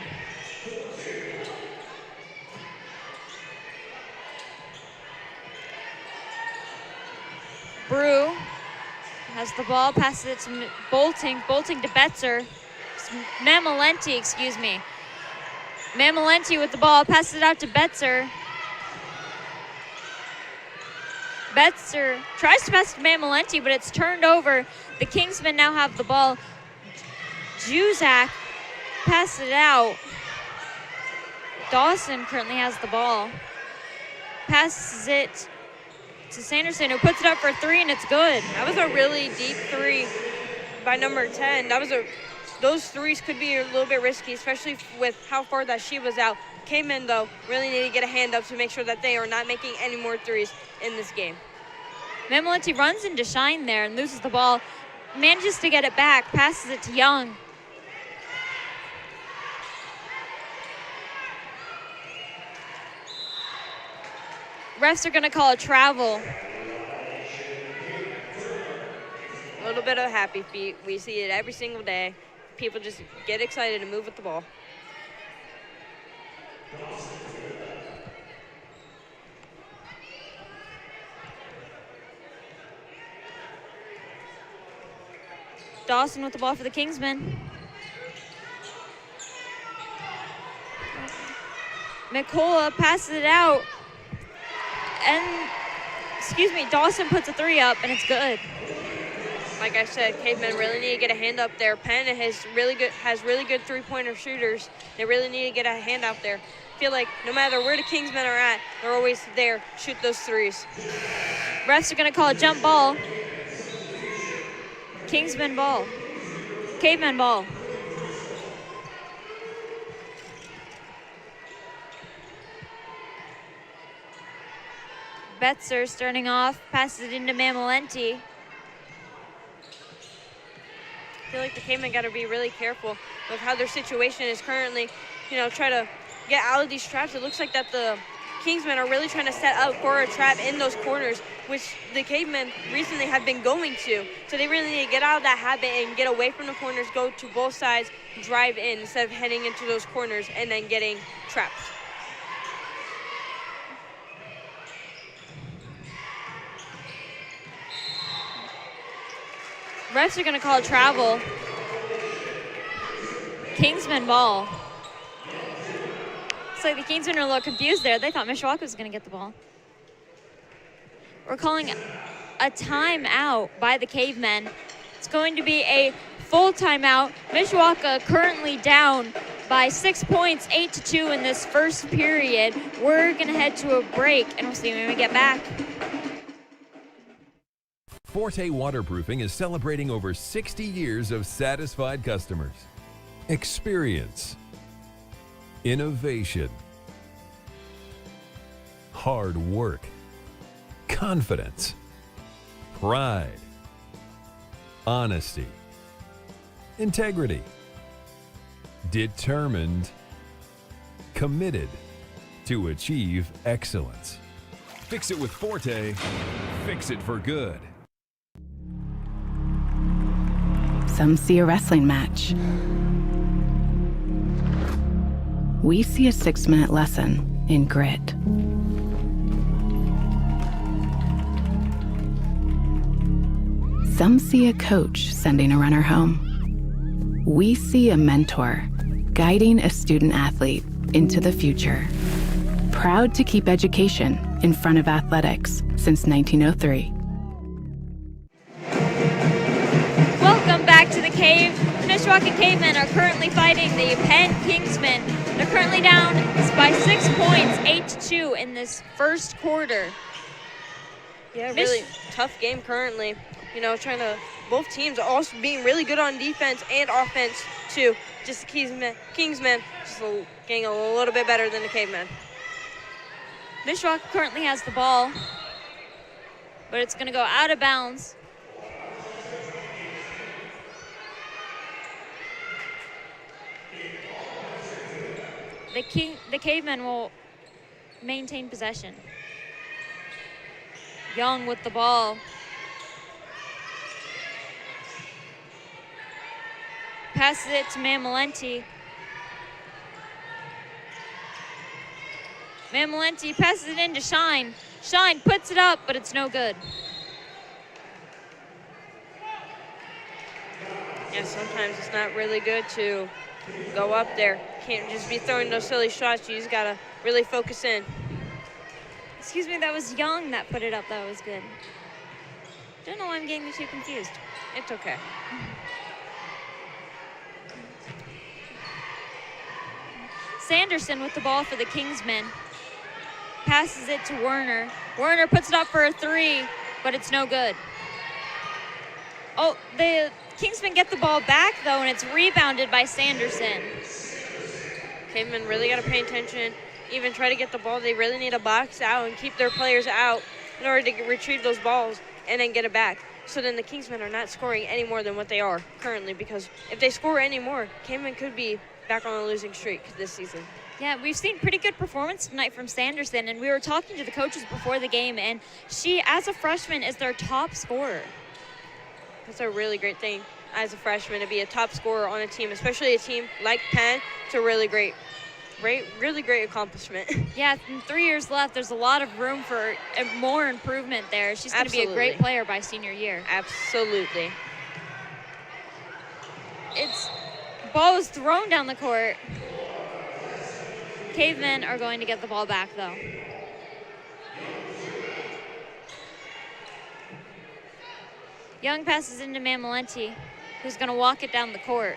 Brew has the ball, passes it to Bolting to Betzer. Mamalenti, excuse me. Mamalenti with the ball, passes it out to Betzer. Betzer tries to pass to Mamalenti, but it's turned over. The Kingsmen now have the ball. Juzak passes it out. Dawson currently has the ball. Passes it to Sanderson, who puts it up for 3, and it's good. That was a really deep 3 by number 10. Those threes could be a little bit risky, especially with how far that she was out. Cavemen, though, really need to get a hand up to make sure that they are not making any more threes in this game. Mamalenti runs into Shine there and loses the ball. Manages to get it back, passes it to Young. Refs are going to call a travel. A little bit of happy feet. We see it every single day. People just get excited and move with the ball. Dawson with the ball for the Kingsmen. McCullough passes it out. And, Dawson puts a 3 up, and it's good. Like I said, Cavemen really need to get a hand up there. Penn has really good three-pointer shooters. They really need to get a hand out there. I feel like no matter where the Kingsmen are at, they're always there. Shoot those threes. Refs are going to call a jump ball. Kingsmen ball. Cavemen ball. Betzer starting off, passes it into Mamalenti. I feel like the Cavemen got to be really careful with how their situation is currently, try to get out of these traps. It looks like that the Kingsmen are really trying to set up for a trap in those corners, which the Cavemen recently have been going to. So they really need to get out of that habit and get away from the corners, go to both sides, drive in instead of heading into those corners and then getting trapped. Refs are going to call a travel. Kingsmen ball. Looks like the Kingsmen are a little confused there. They thought Mishawaka was going to get the ball. We're calling a timeout by the Cavemen. It's going to be a full timeout. Mishawaka currently down by 6 points, 8-2 in this first period. We're going to head to a break, and we'll see when we get back. Forte Waterproofing is celebrating over 60 years of satisfied customers. Experience, innovation, hard work, confidence, pride, honesty, integrity, determined, committed to achieve excellence. Fix it with Forte, fix it for good. Some see a wrestling match. We see a 6-minute lesson in grit. Some see a coach sending a runner home. We see a mentor guiding a student athlete into the future. Proud to keep education in front of athletics since 1903. Welcome back to the Cave. The Mishawaka Cavemen are currently fighting the Penn Kingsmen. They're currently down by 6 points, 8-2 in this first quarter. Yeah, really tough game currently. Both teams are also being really good on defense and offense too. Just the Kingsmen just getting a little bit better than the Cavemen. Mishawaka currently has the ball, but it's going to go out of bounds. The Cavemen will maintain possession. Young with the ball. Passes it to Mamalenti. Mamalenti passes it in to Shine. Shine puts it up, but it's no good. Yeah, sometimes it's not really good to go up there. Can't just be throwing those silly shots. You just got to really focus in. Excuse me, that was Young that put it up. That was good. Don't know why I'm getting the two confused. It's okay. Sanderson with the ball for the Kingsmen. Passes it to Werner. Werner puts it up for a three, but it's no good. Oh, the Kingsmen get the ball back, though, and it's rebounded by Sanderson. Cavemen really got to pay attention. Even try to get the ball. They really need to box out and keep their players out in order to retrieve those balls and then get it back. So then the Kingsmen are not scoring any more than what they are currently, because if they score any more, Cavemen could be back on a losing streak this season. Yeah, we've seen pretty good performance tonight from Sanderson, and we were talking to the coaches before the game, and she, as a freshman, is their top scorer. That's a really great thing as a freshman to be a top scorer on a team, especially a team like Penn. It's a really great accomplishment. Yeah, in 3 years left, there's a lot of room for more improvement there. She's going to be a great player by senior year. Absolutely. Ball is thrown down the court. Cavemen are going to get the ball back, though. Young passes into Mamalenti, who's going to walk it down the court.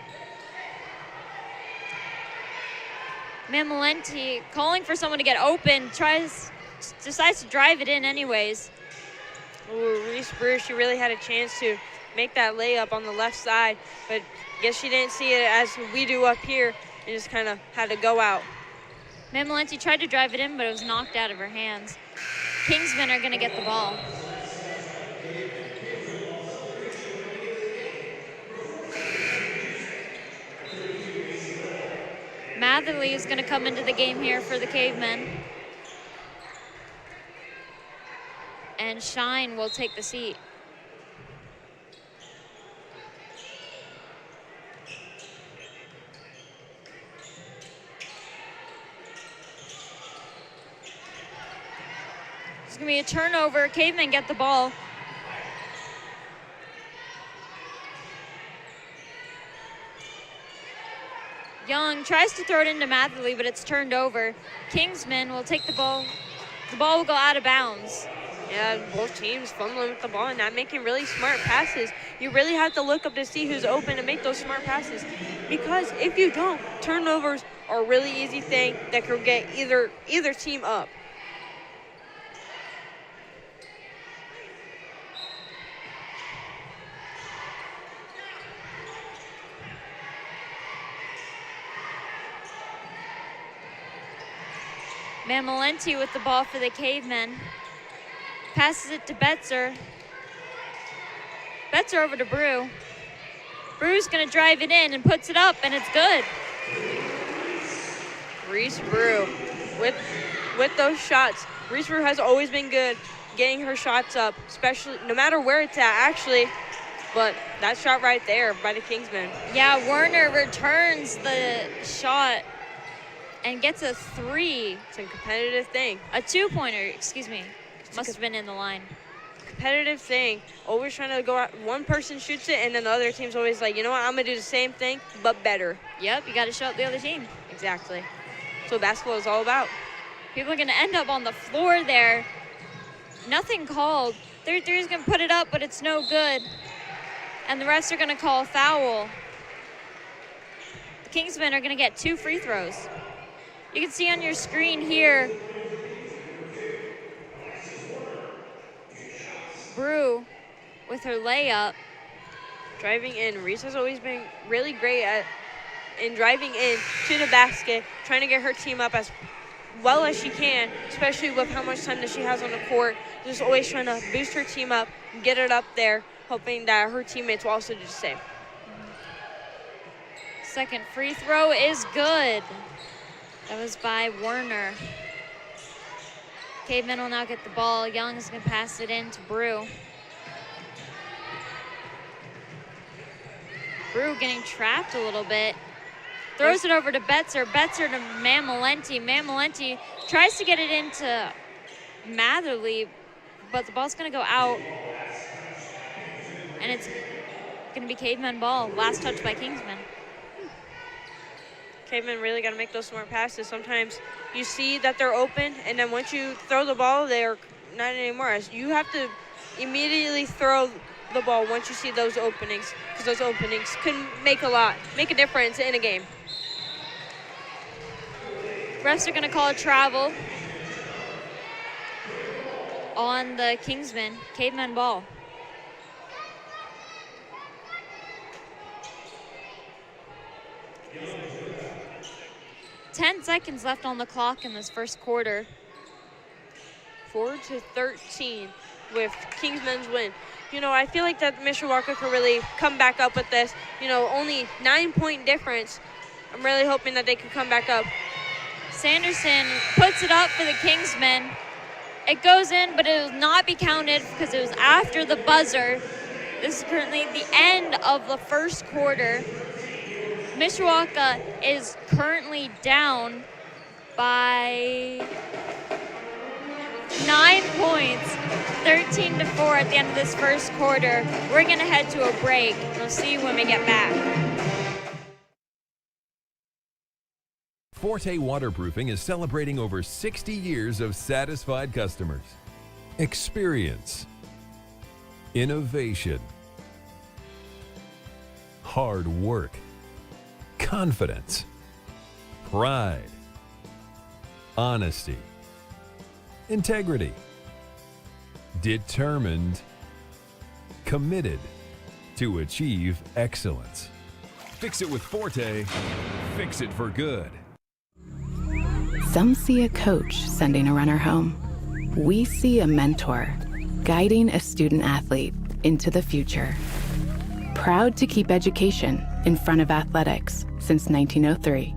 Mamalenti, calling for someone to get open, decides to drive it in anyways. Ooh, Reese Brewer, she really had a chance to make that layup on the left side, but guess she didn't see it as we do up here and just kind of had to go out. Mamalenti tried to drive it in, but it was knocked out of her hands. Kingsmen are going to get the ball. Matherly is going to come into the game here for the Cavemen. And Shine will take the seat. It's going to be a turnover. Cavemen get the ball. Young tries to throw it into Matherly, but it's turned over. Kingsmen will take the ball. The ball will go out of bounds. Yeah, both teams fumbling with the ball and not making really smart passes. You really have to look up to see who's open and make those smart passes. Because if you don't, turnovers are a really easy thing that could get either team up. Mamalenti with the ball for the Cavemen. Passes it to Betzer. Betzer over to Brew. Brew's going to drive it in and puts it up, and it's good. Reese Brew with those shots. Reese Brew has always been good getting her shots up, especially no matter where it's at, actually. But that shot right there by the Kingsmen. Yeah, Werner returns the shot and gets a three. It's a competitive thing. A two-pointer, excuse me. Must have been in the line. Competitive thing. Always trying to go out. One person shoots it, and then the other team's always like, you know what, I'm going to do the same thing, but better. Yep, you got to show up the other team. Exactly. That's what basketball is all about. People are going to end up on the floor there. Nothing called. They're just going to put it up, but it's no good. And the refs are going to call a foul. The Kingsmen are going to get 2 free throws. You can see on your screen here, Brew with her layup. Driving in. Reese has always been really great in driving in to the basket, trying to get her team up as well as she can, especially with how much time that she has on the court. Just always trying to boost her team up, get it up there, hoping that her teammates will also do the same. Second free throw is good. That was by Werner. Cavemen will now get the ball. Young is going to pass it in to Brew. Brew getting trapped a little bit. Throws it over to Betzer. Betzer to Mamalenti. Mamalenti tries to get it into Matherly, but the ball's going to go out. And it's going to be Cavemen ball. Last touch by Kingsmen. Cavemen really got to make those smart passes. Sometimes you see that they're open, and then once you throw the ball, they're not anymore. You have to immediately throw the ball once you see those openings, because those openings can make a difference in a game. Refs are going to call a travel on the Kingsmen. Cavemen ball. Ten seconds left on the clock in this first quarter. 4-13 with Kingsmen's win. I feel like that Mishawaka could really come back up with this. Only 9-point difference. I'm really hoping that they can come back up. Sanderson puts it up for the Kingsmen. It goes in, but it will not be counted because it was after the buzzer. This is currently the end of the first quarter. Mishawaka is currently down by 9 points, 13-4 at the end of this first quarter. We're going to head to a break. We'll see you when we get back. Forte Waterproofing is celebrating over 60 years of satisfied customers. Experience, innovation, hard work, confidence, pride, honesty, integrity, determined, committed to achieve excellence. Fix it with Forte, fix it for good. Some see a coach sending a runner home. We see a mentor guiding a student athlete into the future. Proud to keep education in front of athletics since 1903.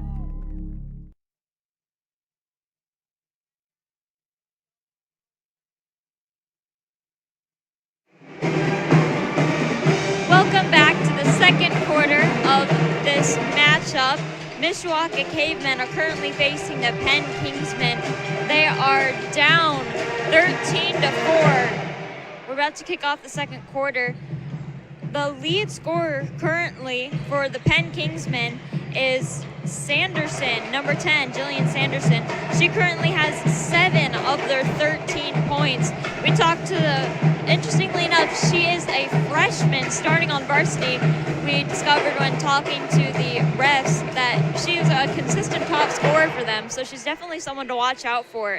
Welcome back to the second quarter of this matchup. Mishawaka Cavemen are currently facing the Penn Kingsmen. They are down 13-4. We're about to kick off the second quarter. The lead scorer currently for the Penn Kingsmen is Sanderson, number 10, Jillian Sanderson. She currently has 7 of their 13 points. We talked to interestingly enough, she is a freshman starting on varsity. We discovered when talking to the refs that she is a consistent top scorer for them, so she's definitely someone to watch out for.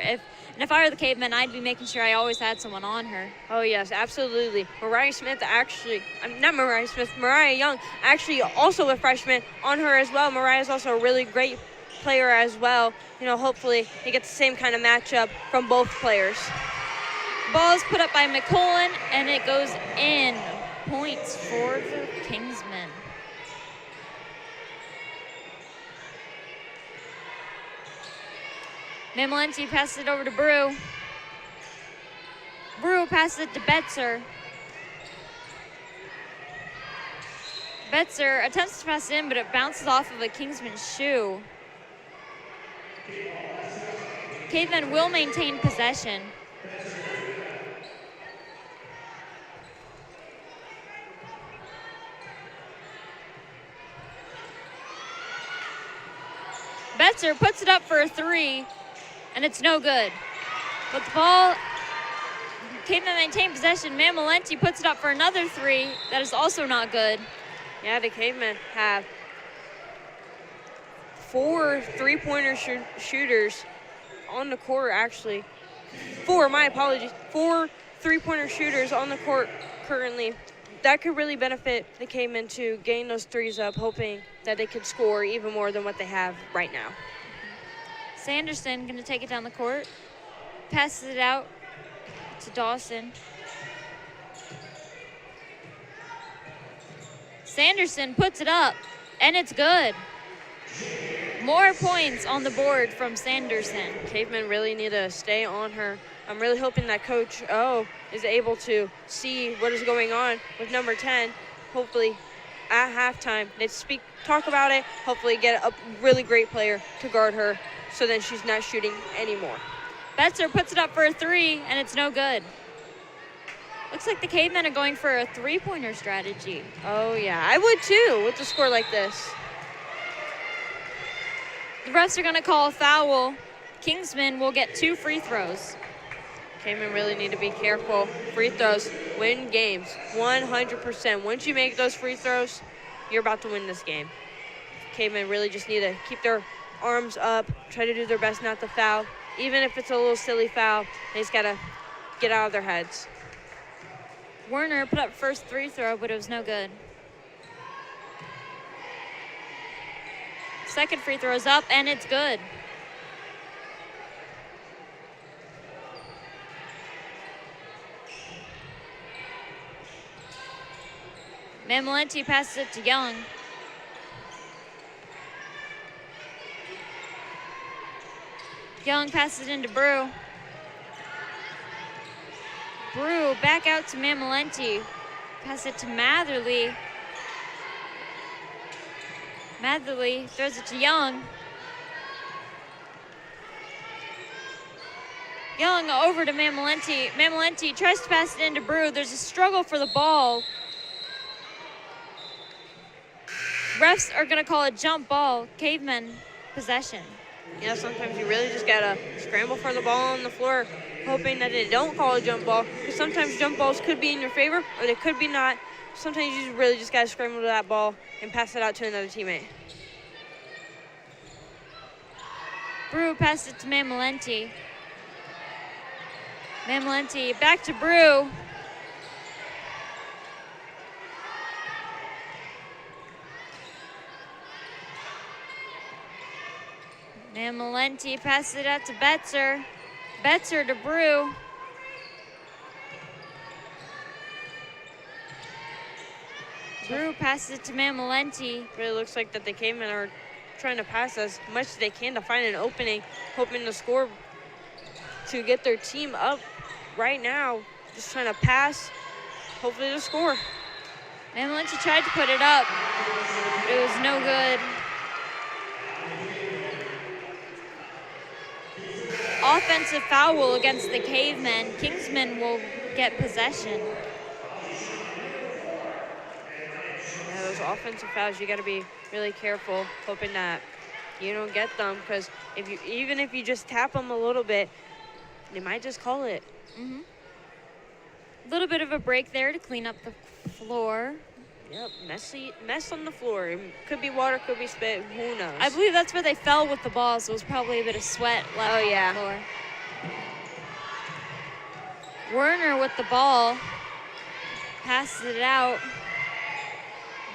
If I were the Cavemen, I'd be making sure I always had someone on her. Oh, yes, absolutely. Mariah Young, actually also a freshman, on her as well. Mariah is also a really great player as well. Hopefully he gets the same kind of matchup from both players. Ball is put up by McCullen, and it goes in. Points for the Kingsmen. Mimolenti passes it over to Brew. Brew passes it to Betzer. Betzer attempts to pass it in, but it bounces off of a Kingsman shoe. Cavemen will maintain possession. Betzer puts it up for a 3, and it's no good. But the ball, Cavemen maintain possession. Mamolenti puts it up for another 3. That is also not good. Yeah, the Cavemen have 4 three-pointer shooters on the court, actually. 4 three-pointer shooters on the court currently. That could really benefit the Cavemen to gain those 3s up, hoping that they could score even more than what they have right now. Sanderson going to take it down the court. Passes it out to Dawson. Sanderson puts it up, and it's good. More points on the board from Sanderson. Cavemen really need to stay on her. I'm really hoping that Coach O is able to see what is going on with number 10. Hopefully, at halftime, they talk about it, hopefully get a really great player to guard her so then she's not shooting anymore. Betzer puts it up for a 3, and it's no good. Looks like the Cavemen are going for a three-pointer strategy. Oh, yeah. I would, too, with a score like this. The refs are going to call a foul. Kingsmen will get 2 free throws. Cavemen really need to be careful. Free throws win games, 100%. Once you make those free throws, you're about to win this game. Cavemen really just need to keep their arms up, try to do their best not to foul. Even if it's a little silly foul, they just got to get out of their heads. Werner put up first free throw, but it was no good. Second free throw is up, and it's good. Mamalenti passes it to Young. Young passes it into Brew. Brew back out to Mamalenti. Pass it to Matherly. Matherly throws it to Young. Young over to Mamalenti. Mamalenti tries to pass it into Brew. There's a struggle for the ball. Refs are going to call a jump ball. Cavemen possession. Yeah, sometimes you really just got to scramble for the ball on the floor, hoping that they don't call a jump ball, because sometimes jump balls could be in your favor or they could be not. Sometimes you really just got to scramble to that ball and pass it out to another teammate. Brew passes it to Mamalenti. Mamalenti back to Brew. Mamalenti passes it out to Betzer. Betzer to Brew. Brew passes it to Mamalenti. Really looks like that the Cavemen are trying to pass as much as they can to find an opening, hoping to score to get their team up right now. Just trying to pass, hopefully to score. Mamalenti tried to put it up. It was no good. Offensive foul against the Cavemen. Kingsmen will get possession. Yeah, those offensive fouls, you got to be really careful, hoping that you don't get them, because even if you just tap them a little bit, they might just call it. A little bit of a break there to clean up the floor. Yep, mess on the floor. It could be water, could be spit, who knows? I believe that's where they fell with the ball, so it was probably a bit of sweat left on the floor. Werner with the ball. Passes it out.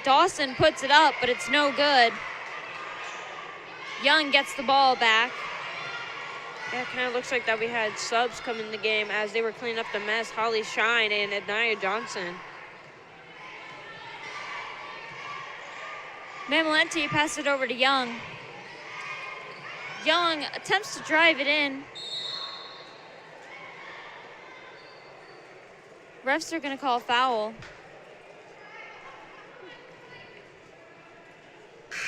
Dawson puts it up, but it's no good. Young gets the ball back. Yeah, it kind of looks like that we had subs come in the game as they were cleaning up the mess. Holly Shine and Adnia Johnson. Mamalenti passes it over to Young. Young attempts to drive it in. Refs are going to call a foul.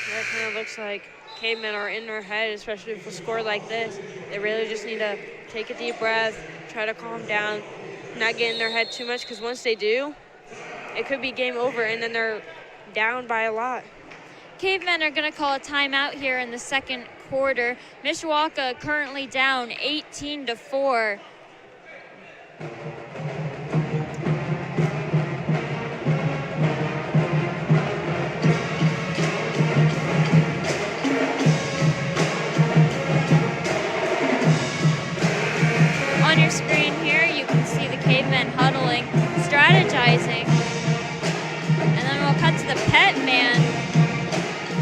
Yeah, it kind of looks like Cavemen are in their head, especially with a score like this. They really just need to take a deep breath, try to calm down, not get in their head too much, because once they do, it could be game over, and then they're down by a lot. Cavemen are going to call a timeout here in the second quarter. Mishawaka currently down 18-4. On your screen here, you can see the Cavemen huddling, strategizing. And then we'll cut to the Pet Man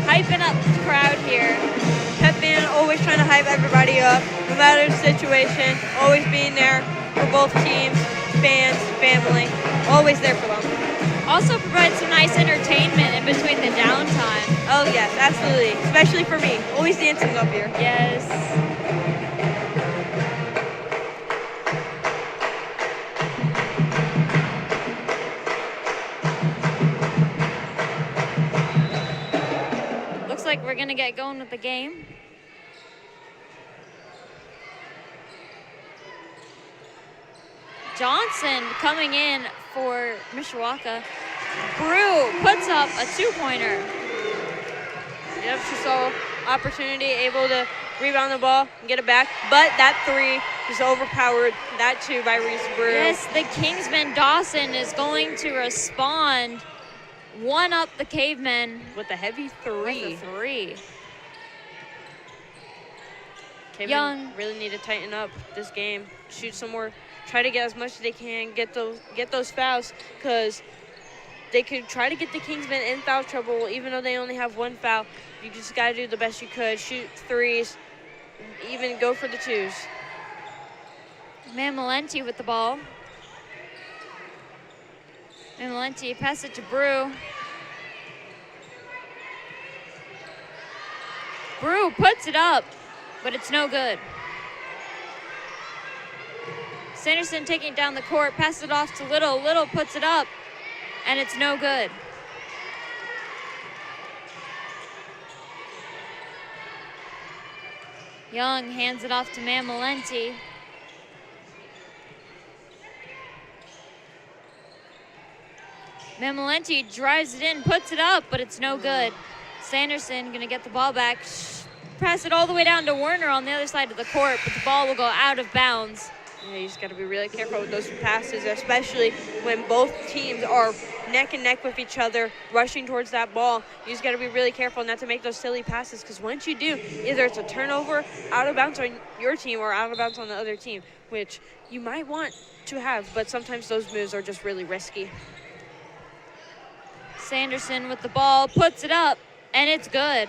hyping up the crowd here. Pep Man always trying to hype everybody up, no matter the situation, always being there for both teams, fans, family, always there for them. Also provides some nice entertainment in between the downtime. Oh yes, absolutely, especially for me, always dancing up here. Yes. Like we're gonna get going with the game. Johnson coming in for Mishawaka. Brew puts up a 2-pointer. Yep, she saw opportunity, able to rebound the ball and get it back. But that 3 is overpowered. That 2 by Reese Brew. Yes, the Kingsman Dawson is going to respond. One up the Cavemen With a heavy 3. with a 3. Cavemen Young. really need to tighten up this game. Shoot some more. Try to get as much as they can. Get those fouls, because they could try to get the Kingsmen in foul trouble even though they only have 1 foul. You just got to do the best you could. Shoot 3s. Even go for the 2s. Mamalenti with the ball. Mamalenti pass it to Brew. Brew puts it up, but it's no good. Sanderson taking it down the court, passes it off to Little. Little puts it up, and it's no good. Young hands it off to Mamalenti. Mamalenti drives it in, puts it up, but it's no good. Sanderson gonna get the ball back, pass it all the way down to Werner on the other side of the court, but the ball will go out of bounds. Yeah, you just got to be really careful with those passes, especially when both teams are neck and neck with each other, rushing towards that ball. You just got to be really careful not to make those silly passes, because once you do, either it's a turnover, out of bounds on your team, or out of bounds on the other team, which you might want to have, but sometimes those moves are just really risky. Sanderson with the ball, puts it up, and it's good.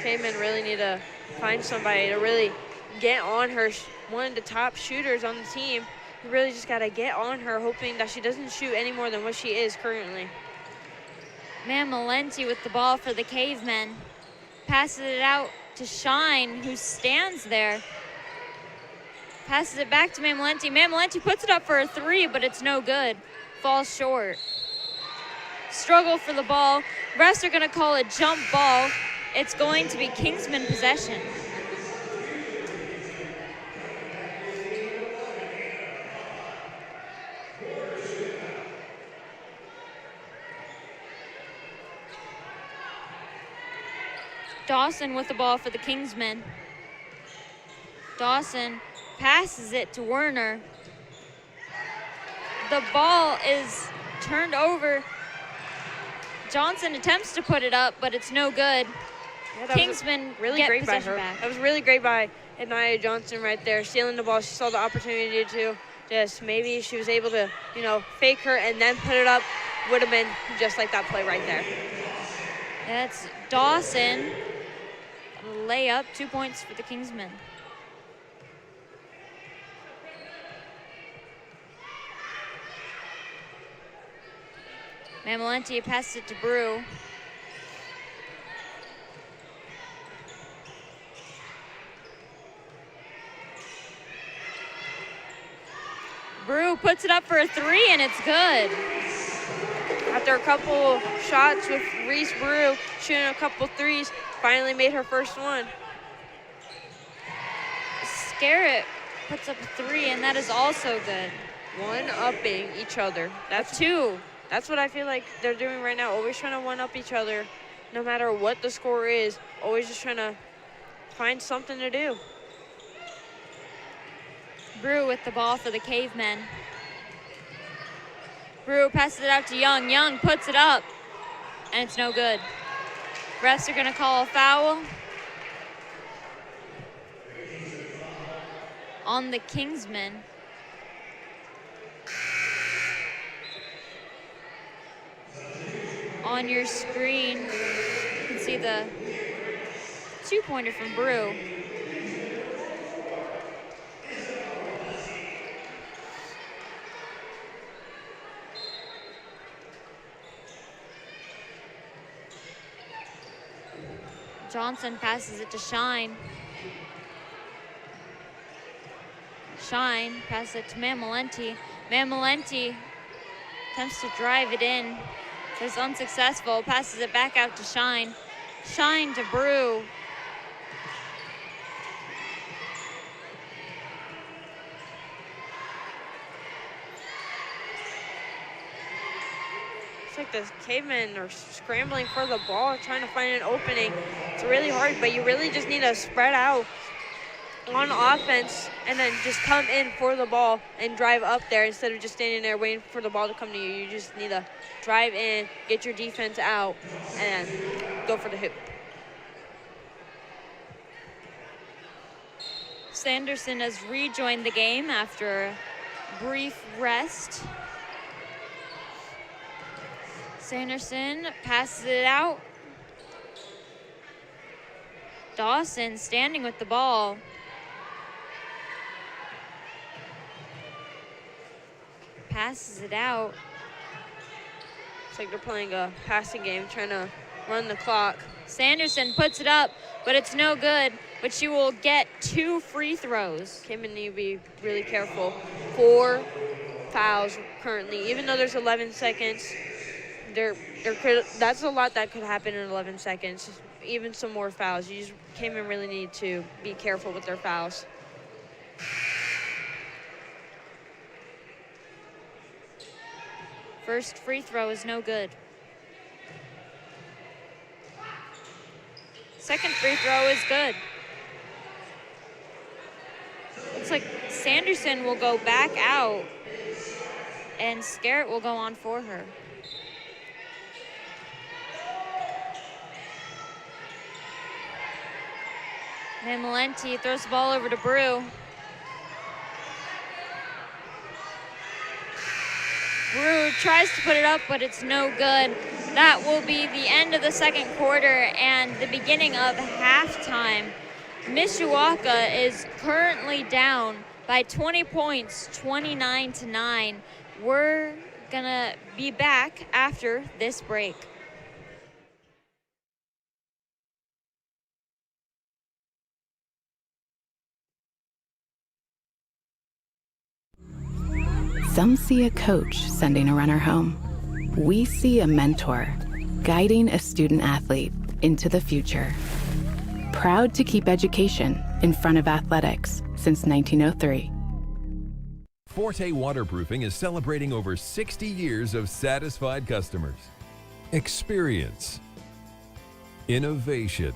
Cavemen really need to find somebody to really get on her. One of the top shooters on the team. You really just got to get on her, hoping that she doesn't shoot any more than what she is currently. Mamalenti with the ball for the Cavemen. Passes it out to Shine, who stands there. Passes it back to Mamalenti. Mamalenti puts it up for a 3, but it's no good. Falls short. Struggle for the ball. Refs are going to call a jump ball. It's going to be Kingsman possession. Dawson with the ball for the Kingsmen. Dawson passes it to Werner. The ball is turned over. Johnson attempts to put it up, but it's no good. Yeah, that Kingsmen was really get great by possession her. back. That was really great by Anaya Johnson right there, stealing the ball. She saw the opportunity to just maybe she was able to, fake her and then put it up. Would have been just like that play right there. That's Dawson. Layup, 2 points for the Kingsmen. Mamalenti passes it to Brew. Brew puts it up for a 3, and it's good. After a couple shots with Reese Brew shooting a couple 3s, finally made her first one. Scarrett puts up a 3, and that is also good. One-upping each other. That's 2. That's what I feel like they're doing right now. Always trying to one-up each other, no matter what the score is. Always just trying to find something to do. Brew with the ball for the Cavemen. Brew passes it out to Young. Young puts it up, and it's no good. Refs are going to call a foul on the Kingsmen. On your screen, you can see the 2-pointer from Brew. Johnson passes it to Shine. Shine passes it to Mamalenti. Mamalenti attempts to drive it in. It's unsuccessful. Passes it back out to Shine. Shine to Brew. like the cavemen are scrambling for the ball, trying to find an opening. It's really hard, but you really just need to spread out on offense and then just come in for the ball and drive up there instead of just standing there waiting for the ball to come to you. You just need to drive in, get your defense out, and go for the hoop. Sanderson has rejoined the game after a brief rest. Sanderson passes it out. Dawson standing with the ball. Passes it out. It's like they're playing a passing game, trying to run the clock. Sanderson puts it up, but it's no good. But she will get 2 free throws. Cavemen need to be really careful. 4 fouls currently, even though there's 11 seconds. That's a lot that could happen in 11 seconds. Even some more fouls. Cavemen really need to be careful with their fouls. First free throw is no good. Second free throw is good. Looks like Sanderson will go back out and Scarrett will go on for her. Van Valenti throws the ball over to Brew. Brew tries to put it up, but it's no good. That will be the end of the second quarter and the beginning of halftime. Mishawaka is currently down by 20 points, 29-9. We're gonna be back after this break. Some see a coach sending a runner home. We see a mentor guiding a student athlete into the future. Proud to keep education in front of athletics since 1903. Forte Waterproofing is celebrating over 60 years of satisfied customers. Experience, innovation,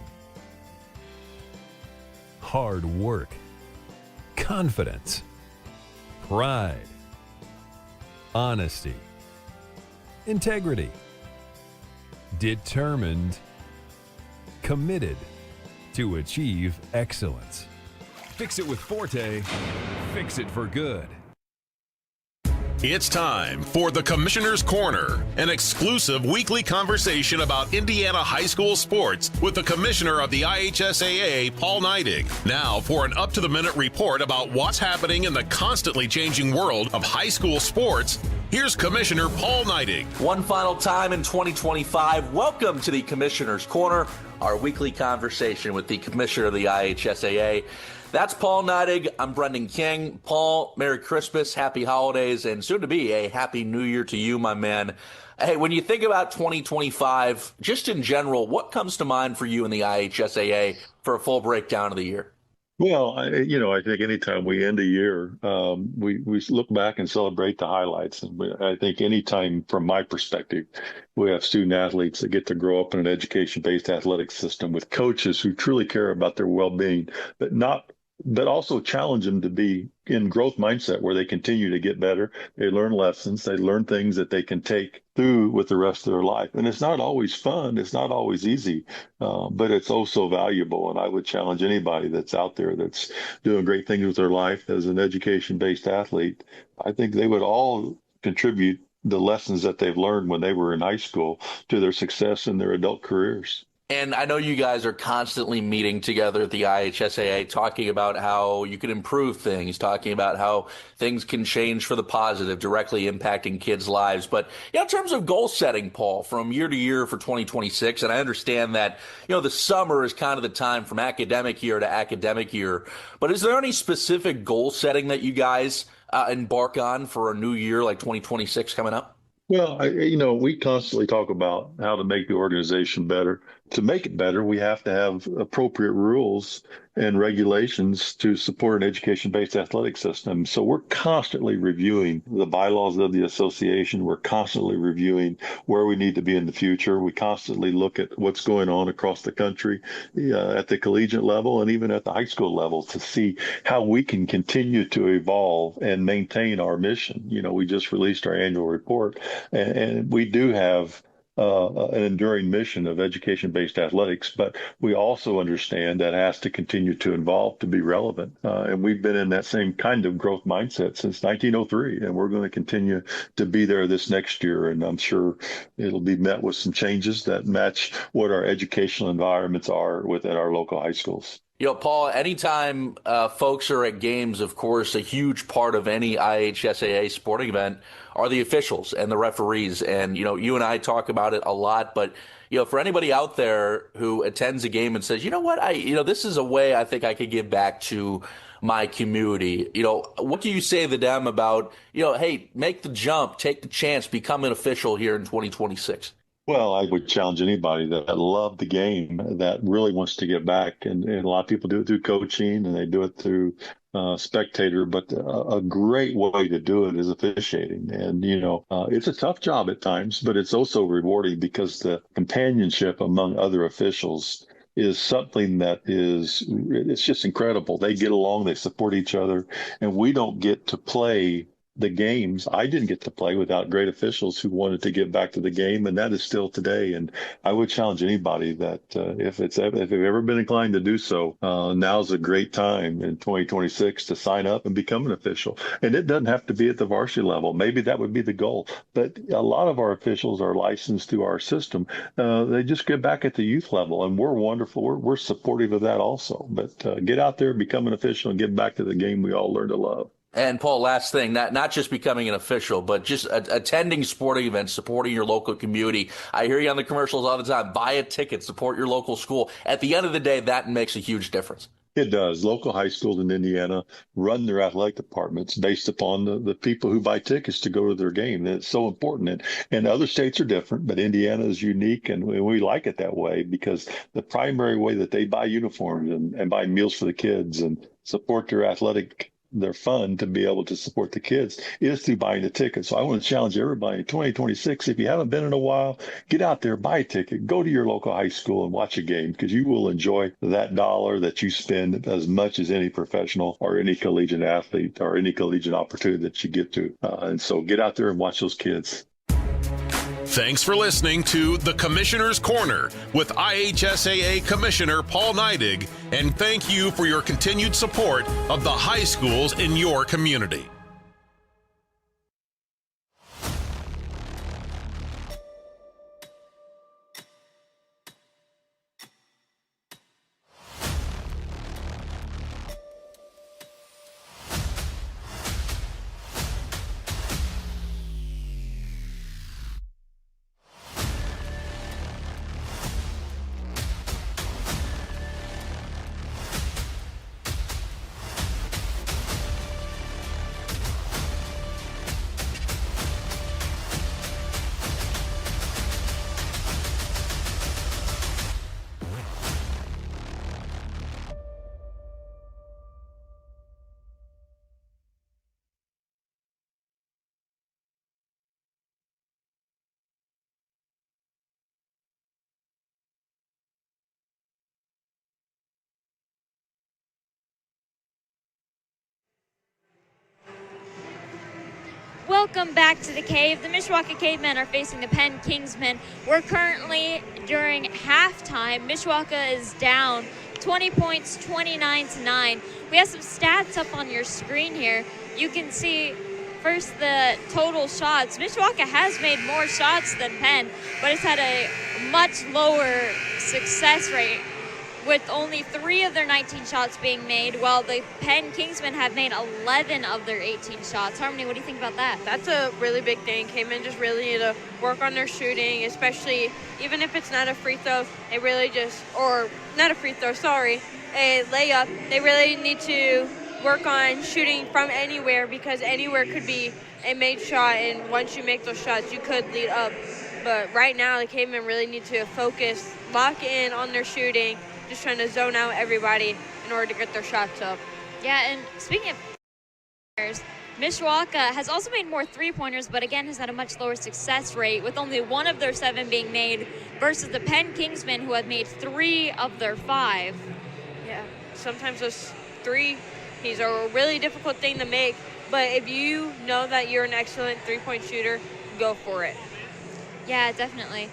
hard work, confidence, pride, honesty, integrity, determined, committed to achieve excellence. Fix it with Forte, fix it for good. It's time for the Commissioner's Corner, an exclusive weekly conversation about Indiana high school sports with the Commissioner of the IHSAA, Paul Neidig. Now for an up-to-the-minute report about what's happening in the constantly changing world of high school sports, here's Commissioner Paul Neidig. One final time in 2025, welcome to the Commissioner's Corner, our weekly conversation with the Commissioner of the IHSAA. That's Paul Neidig. I'm Brendan King. Paul, Merry Christmas, Happy Holidays, and soon to be a Happy New Year to you, my man. Hey, when you think about 2025, just in general, what comes to mind for you in the IHSAA for a full breakdown of the year? Well, I think anytime we end a year, we look back and celebrate the highlights. And I think anytime, from my perspective, we have student athletes that get to grow up in an education-based athletic system with coaches who truly care about their well-being, but also challenge them to be in growth mindset where they continue to get better. They learn lessons. They learn things that they can take through with the rest of their life. And it's not always fun. It's not always easy, but it's also valuable. And I would challenge anybody that's out there that's doing great things with their life as an education-based athlete. I think they would all contribute the lessons that they've learned when they were in high school to their success in their adult careers. And I know you guys are constantly meeting together at the IHSAA, talking about how you can improve things, talking about how things can change for the positive, directly impacting kids' lives. But in terms of goal setting, Paul, from year to year for 2026, and I understand that, the summer is kind of the time from academic year to academic year. But is there any specific goal setting that you guys embark on for a new year like 2026 coming up? Well, we constantly talk about how to make the organization better. to make it better, we have to have appropriate rules and regulations to support an education-based athletic system. So we're constantly reviewing the bylaws of the association. We're constantly reviewing where we need to be in the future. We constantly look at what's going on across the country at the collegiate level and even at the high school level to see how we can continue to evolve and maintain our mission. We just released our annual report, and we do have an enduring mission of education-based athletics, but we also understand that has to continue to evolve to be relevant. And we've been in that same kind of growth mindset since 1903, and we're going to continue to be there this next year. And I'm sure it'll be met with some changes that match what our educational environments are within our local high schools. Paul, anytime folks are at games, of course, a huge part of any IHSAA sporting event are the officials and the referees. And, you and I talk about it a lot, but, for anybody out there who attends a game and says, this is a way I think I could give back to my community. What do you say to them about, hey, make the jump, take the chance, become an official here in 2026? Well, I would challenge anybody that loved the game that really wants to get back. And a lot of people do it through coaching and they do it through spectator, but a great way to do it is officiating. And, it's a tough job at times, but it's also rewarding because the companionship among other officials is something that it's just incredible. They get along, they support each other, and we don't get to play the games. I didn't get to play without great officials who wanted to get back to the game, and that is still today. And I would challenge anybody that if they've ever been inclined to do so, now's a great time in 2026 to sign up and become an official. And it doesn't have to be at the varsity level. Maybe that would be the goal. But a lot of our officials are licensed through our system. They just get back at the youth level, and we're wonderful. We're supportive of that also. But get out there, become an official, and get back to the game we all learn to love. And Paul, last thing, not just becoming an official, but just attending sporting events, supporting your local community. I hear you on the commercials all the time. Buy a ticket, support your local school. At the end of the day, that makes a huge difference. It does. Local high schools in Indiana run their athletic departments based upon the people who buy tickets to go to their game. And it's so important. And other states are different, but Indiana is unique, and we like it that way because the primary way that they buy uniforms and buy meals for the kids and support their fun to be able to support the kids is through buying a ticket. So I want to challenge everybody in 2026, if you haven't been in a while, get out there, buy a ticket, go to your local high school and watch a game because you will enjoy that dollar that you spend as much as any professional or any collegiate athlete or any collegiate opportunity that you get to. And so get out there and watch those kids. Thanks for listening to The Commissioner's Corner with IHSAA Commissioner Paul Neidig, and thank you for your continued support of the high schools in your community. Welcome back to the Cave. The Mishawaka Cavemen are facing the Penn Kingsmen. We're currently during halftime. Mishawaka is down 20 points, 29-9. We have some stats up on your screen here. You can see first the total shots. Mishawaka has made more shots than Penn, but it's had a much lower success rate, with only 3 of their 19 shots being made, while the Penn Kingsmen have made 11 of their 18 shots. Harmony, what do you think about that? That's a really big thing. Cavemen just really need to work on their shooting, especially even if it's not a free throw. They really or not a free throw, sorry, a layup. They really need to work on shooting from anywhere because anywhere could be a made shot, and once you make those shots, you could lead up But right now, the Cavemen really need to focus, lock in on their shooting, just trying to zone out everybody in order to get their shots up. Yeah, and speaking of Mishawaka has also made more three-pointers, but again has had a much lower success rate, with only 1 of their 7 being made versus the Penn Kingsmen, who have made 3 of their 5. Yeah, sometimes those threes are a really difficult thing to make, but if you know that you're an excellent three-point shooter, go for it. Yeah, definitely.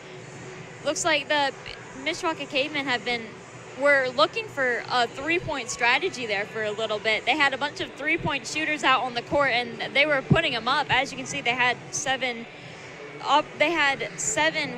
Looks like the Mishawaka Cavemen were looking for a three-point strategy there for a little bit. They had a bunch of three-point shooters out on the court, and they were putting them up. As you can see, they had 7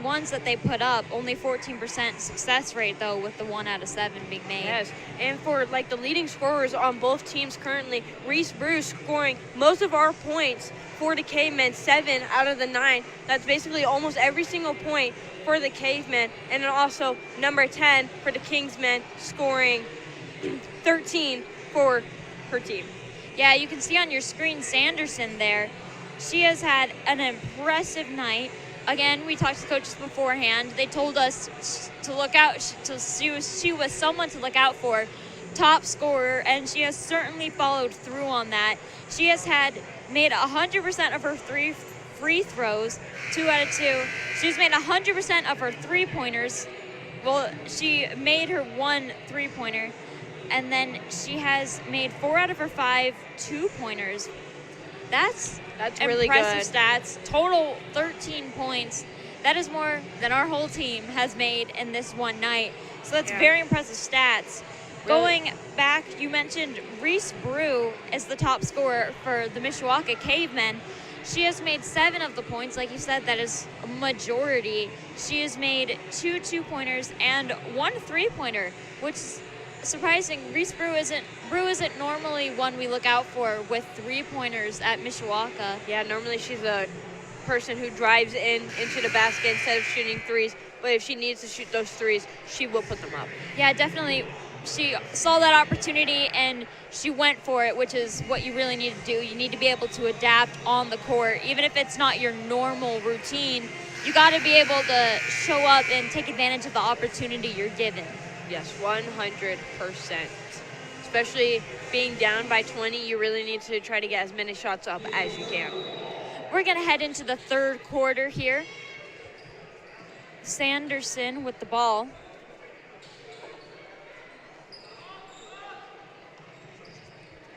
ones that they put up. Only 14% success rate, though, with the 1 out of 7 being made. Yes, and for the leading scorers on both teams currently, Reese Bruce scoring most of our points for the Cavemen, 7 out of the 9. That's basically almost every single point for the Cavemen. And then also number 10 for the Kingsmen, scoring 13 for her team. Yeah, you can see on your screen Sanderson there. She has had an impressive night. Again, we talked to coaches beforehand. They told us to look out. She was someone to look out for, top scorer, and she has certainly followed through on that. She has made 100% of her free throws, 2 out of 2. She's made 100% of her three-pointers. Well, she made her 1 three-pointer, and then she has made 4 out of her 5 two-pointers. That's really impressive good. Stats. Total 13 points. That is more than our whole team has made in this one night. So that's very impressive stats. Really? Going back, you mentioned Reese Brew is the top scorer for the Mishawaka Cavemen. She has made 7 of the points. Like you said, that is a majority. She has made 2 two-pointers and 1 three-pointer, which is surprising. Reese Brew isn't normally one we look out for with three-pointers at Mishawaka. Yeah, normally she's a person who drives into the basket instead of shooting threes. But if she needs to shoot those threes, she will put them up. Yeah, definitely. She saw that opportunity and she went for it, which is what you really need to do. You need to be able to adapt on the court. Even if it's not your normal routine, you got to be able to show up and take advantage of the opportunity you're given. Yes, 100%. Especially being down by 20, you really need to try to get as many shots up as you can. We're going to head into the third quarter here. Sanderson with the ball.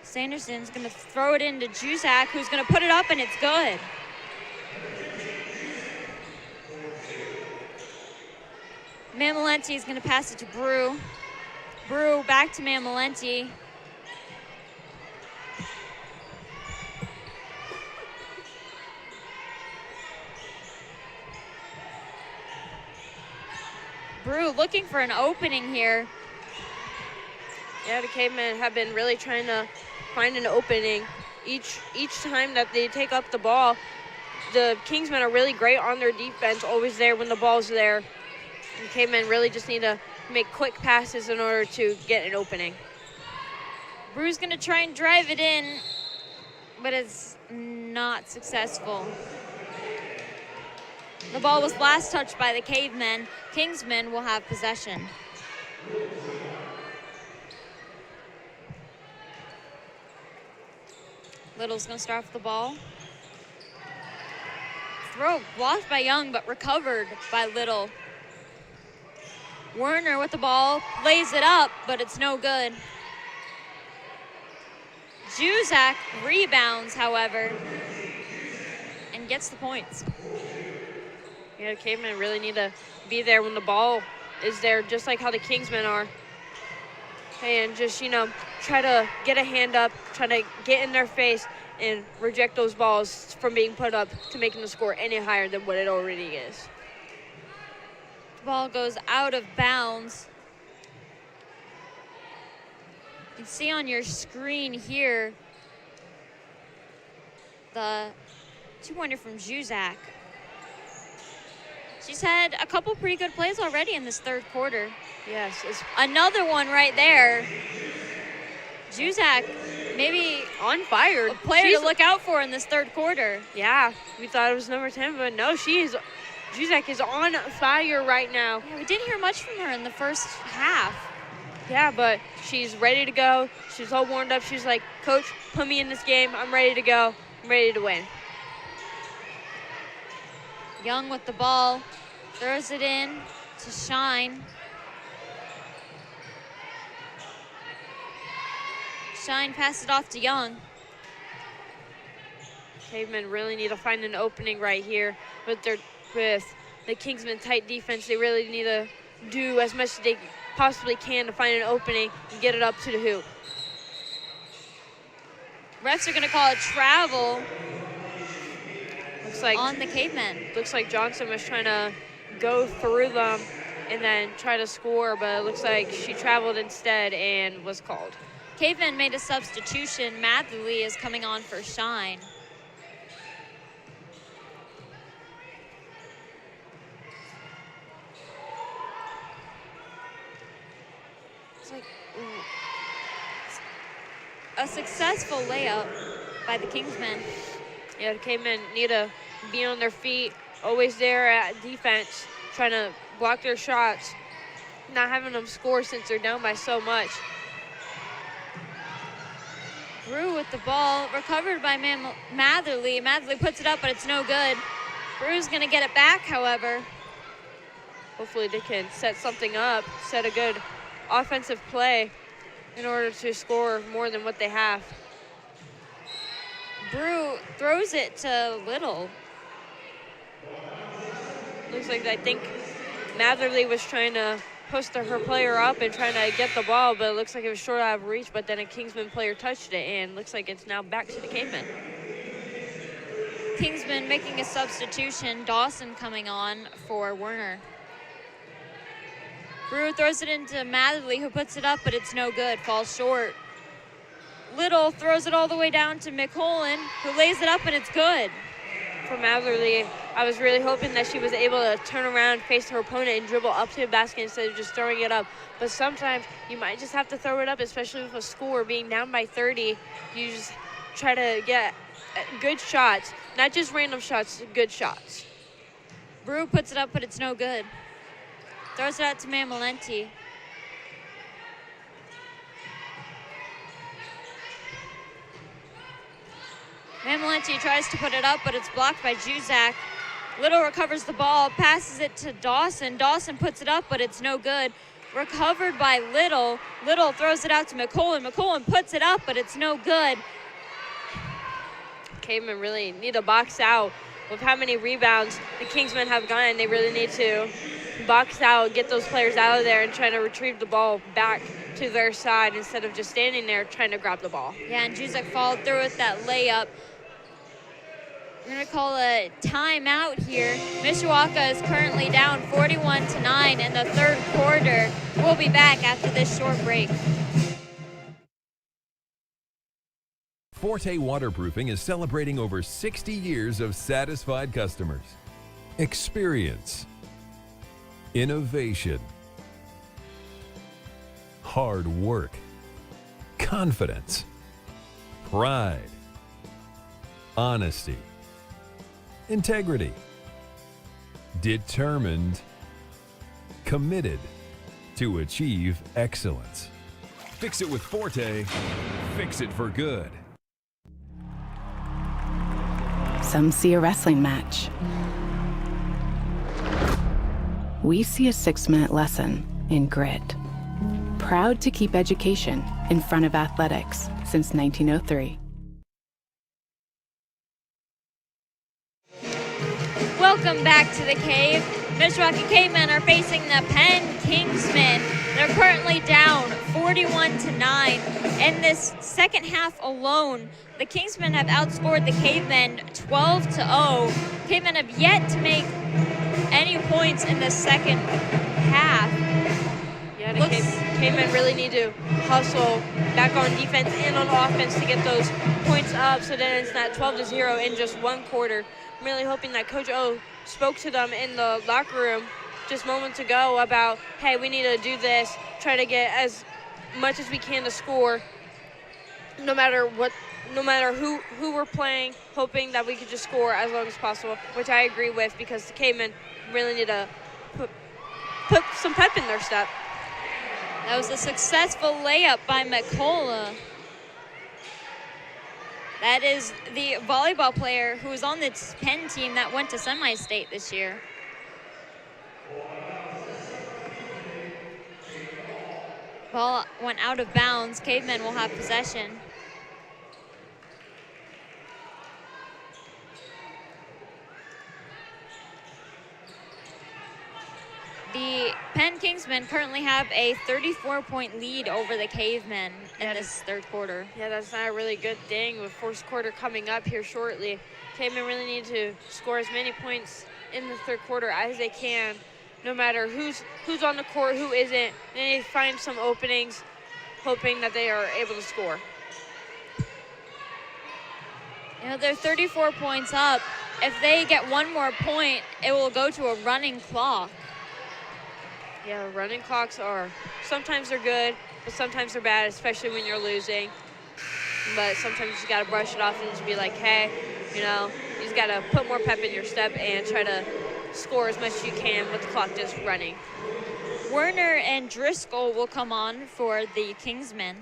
Sanderson's going to throw it into Juzak, who's going to put it up, and it's good. Mamalenti is going to pass it to Brew. Brew back to Mamalenti. Brew looking for an opening here. Yeah, the Cavemen have been really trying to find an opening. Each time that they take up the ball, the Kingsmen are really great on their defense, always there when the ball's there. The Cavemen really just need to make quick passes in order to get an opening. Brew's going to try and drive it in, but it's not successful. The ball was last touched by the Cavemen. Kingsmen will have possession. Little's going to start off the ball. Throw blocked by Young, but recovered by Little. Werner with the ball, lays it up, but it's no good. Juzak rebounds, however, and gets the points. Yeah, the Cavemen really need to be there when the ball is there, just like how the Kingsmen are. And just, try to get a hand up, try to get in their face and reject those balls from being put up to making the score any higher than what it already is. The ball goes out of bounds. You can see on your screen here the two-pointer from Juzak. She's had a couple pretty good plays already in this third quarter. Yes. It's another one right there. Juzak, maybe on fire. A player to look out for in this third quarter. Yeah, we thought it was number 10, but no, she's Juzek is on fire right now. Yeah, we didn't hear much from her in the first half. Yeah, but she's ready to go. She's all warmed up. She's like, Coach, put me in this game. I'm ready to go. I'm ready to win. Young with the ball, throws it in to Shine. Shine passes it off to Young. Cavemen really need to find an opening right here with the Kingsmen tight defense. They really need to do as much as they possibly can to find an opening and get it up to the hoop. Refs are going to call a travel Looks like on the Cavemen. Looks like Johnson was trying to go through them and then try to score, but it looks like she traveled instead and was called. Cavemen made a substitution. Matherly is coming on for Shine. It's like a successful layup by the Kingsmen. Yeah, the Cavemen need to be on their feet, always there at defense, trying to block their shots, not having them score since they're down by so much. Brew with the ball, recovered by Matherly. Matherly puts it up, but it's no good. Brew's gonna get it back, however. Hopefully they can set something up, set a good offensive play in order to score more than what they have. Brew throws it to Little. Looks like I think Matherly was trying to post her player up and trying to get the ball, but it looks like it was short out of reach, but then a Kingsman player touched it, and looks like it's now back to the Cavemen. Kingsman making a substitution. Dawson coming on for Werner. Brew throws it into Matherly, who puts it up, but it's no good, falls short. Little throws it all the way down to McCullen, who lays it up, and it's good. For Matherly, I was really hoping that she was able to turn around, face her opponent, and dribble up to the basket instead of just throwing it up. But sometimes you might just have to throw it up, especially with a score being down by 30. You just try to get good shots, not just random shots, good shots. Brew puts it up, but it's no good. Throws it out to Mamalenti. Mamalenti tries to put it up, but it's blocked by Juzak. Little recovers the ball, passes it to Dawson. Dawson puts it up, but it's no good. Recovered by Little. Little throws it out to McCullen. McCullen puts it up, but it's no good. Cavemen really need to box out. With how many rebounds the Kingsmen have gotten, they really need to box out, get those players out of there, and try to retrieve the ball back to their side instead of just standing there trying to grab the ball. Yeah, and Juzek followed through with that layup. We're going to call a timeout here. Mishawaka is currently down 41-9 in the third quarter. We'll be back after this short break. Forte Waterproofing is celebrating over 60 years of satisfied customers. Experience, innovation, hard work, confidence, pride, honesty, integrity, determined, committed to achieve excellence. Fix it with Forte, fix it for good. Some see a wrestling match. We see a 6-minute lesson in grit. Proud to keep education in front of athletics since 1903. Welcome back to the Cave. Mishawaka Cavemen are facing the Penn Kingsmen. They're currently down 41-9. In this second half alone, the Kingsmen have outscored the Cavemen 12-0. Cavemen have yet to make any points in the second half. Yeah, the Cavemen really need to hustle back on defense and on offense to get those points up so that it's not 12-0 in just one quarter. I'm really hoping that Coach O spoke to them in the locker room just moments ago about, hey, we need to do this, try to get as much as we can to score, no matter who we're playing, hoping that we could just score as long as possible, which I agree with because the Cavemen really need to put some pep in their step. That was a successful layup by McCullough. That is the volleyball player who was on the Penn team that went to semi-state this year. Ball went out of bounds. Cavemen will have possession. The Penn Kingsmen currently have a 34-point lead over the Cavemen in this third quarter. Yeah, that's not a really good thing with fourth quarter coming up here shortly. Cavemen really need to score as many points in the third quarter as they can, no matter who's on the court, who isn't. They need to find some openings, hoping that they are able to score. You know, they're 34 points up. If they get one more point, it will go to a running clock. Yeah, running clocks are, sometimes they're good, but sometimes they're bad, especially when you're losing. But sometimes you just got to brush it off and just be like, hey, you know, you just got to put more pep in your step and try to score as much as you can with the clock just running. Werner and Driscoll will come on for the Kingsmen.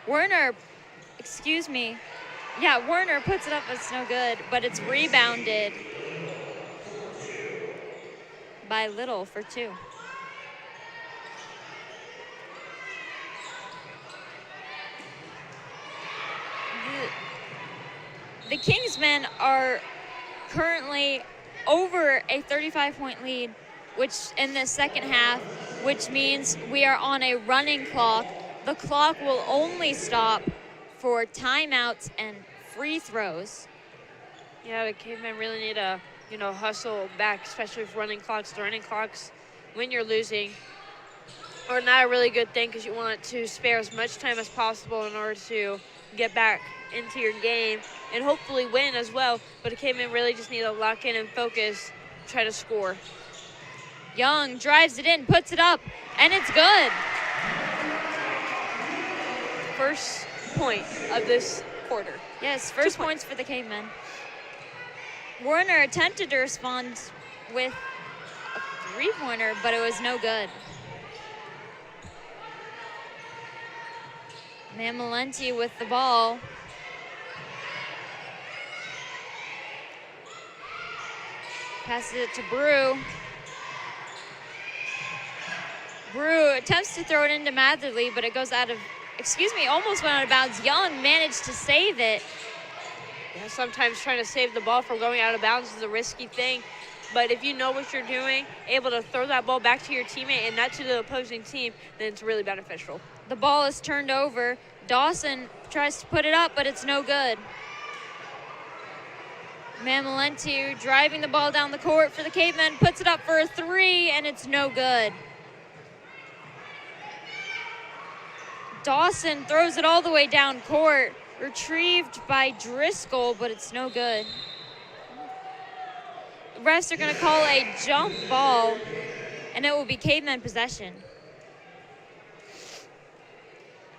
Werner puts it up, but it's no good, but it's rebounded by Little for 2. The Kingsmen are currently over a 35-point lead, which in the second half, which means we are on a running clock. The clock will only stop for timeouts and free throws. Yeah, the Cavemen really need to, hustle back, especially with running clocks. The running clocks, when you're losing, are not a really good thing because you want to spare as much time as possible in order to get back into your game and hopefully win as well. But the Cavemen really just need to lock in and focus, try to score. Young drives it in, puts it up, and it's good. First point of this quarter. Yes, first points for the Cavemen. Werner attempted to respond with a three-pointer, but it was no good. Mamalenti with the ball. Passes it to Brew. Brew attempts to throw it into Matherly, but it goes almost went out of bounds. Young managed to save it. Yeah, sometimes trying to save the ball from going out of bounds is a risky thing. But if you know what you're doing, able to throw that ball back to your teammate and not to the opposing team, then it's really beneficial. The ball is turned over. Dawson tries to put it up, but it's no good. Mamalenti driving the ball down the court for the Cavemen, puts it up for a 3, and it's no good. Dawson throws it all the way down court, retrieved by Driscoll, but it's no good. The refs are going to call a jump ball, and it will be Cavemen possession.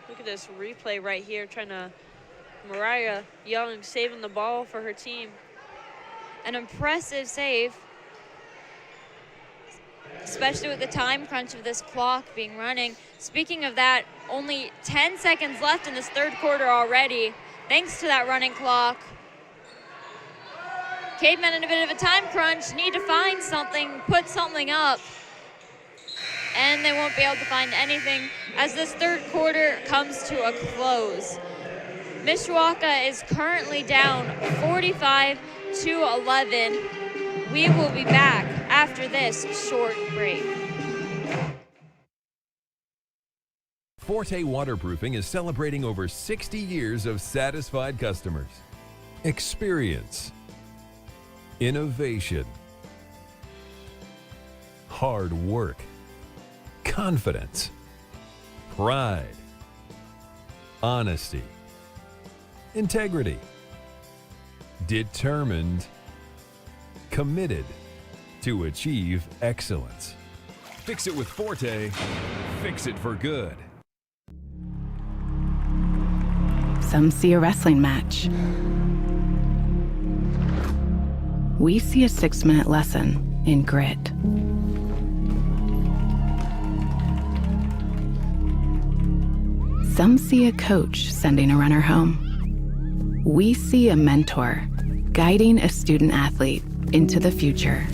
Look at this replay right here, Mariah Young saving the ball for her team. An impressive save, especially with the time crunch of this clock being running. Speaking of that, only 10 seconds left in this third quarter already, thanks to that running clock. Cavemen in a bit of a time crunch, need to find something, put something up, and they won't be able to find anything as this third quarter comes to a close. Mishawaka is currently down 45-11. We will be back after this short break. Forte Waterproofing is celebrating over 60 years of satisfied customers. Experience, innovation, hard work, confidence, pride, honesty, integrity, determined, committed to achieve excellence. Fix it with Forte, fix it for good. Some see a wrestling match. We see a 6-minute lesson in grit. Some see a coach sending a runner home. We see a mentor guiding a student athlete into the future.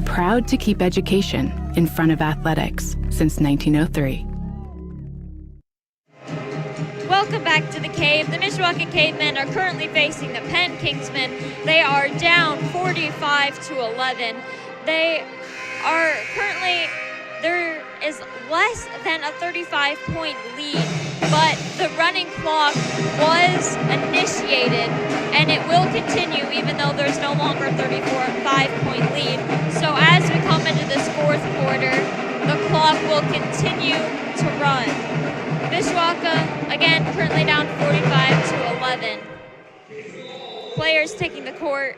Proud to keep education in front of athletics since 1903. Welcome back to the Cave. The Mishawaka Cavemen are currently facing the Penn Kingsmen. They are down 45-11. They are currently, there is less than a 35-point lead, but the running clock was initiated and it will continue even though there's no longer a 35-point lead. So as we come into this fourth quarter, the clock will continue to run. Mishawaka, again, currently down 45-11. Players taking the court,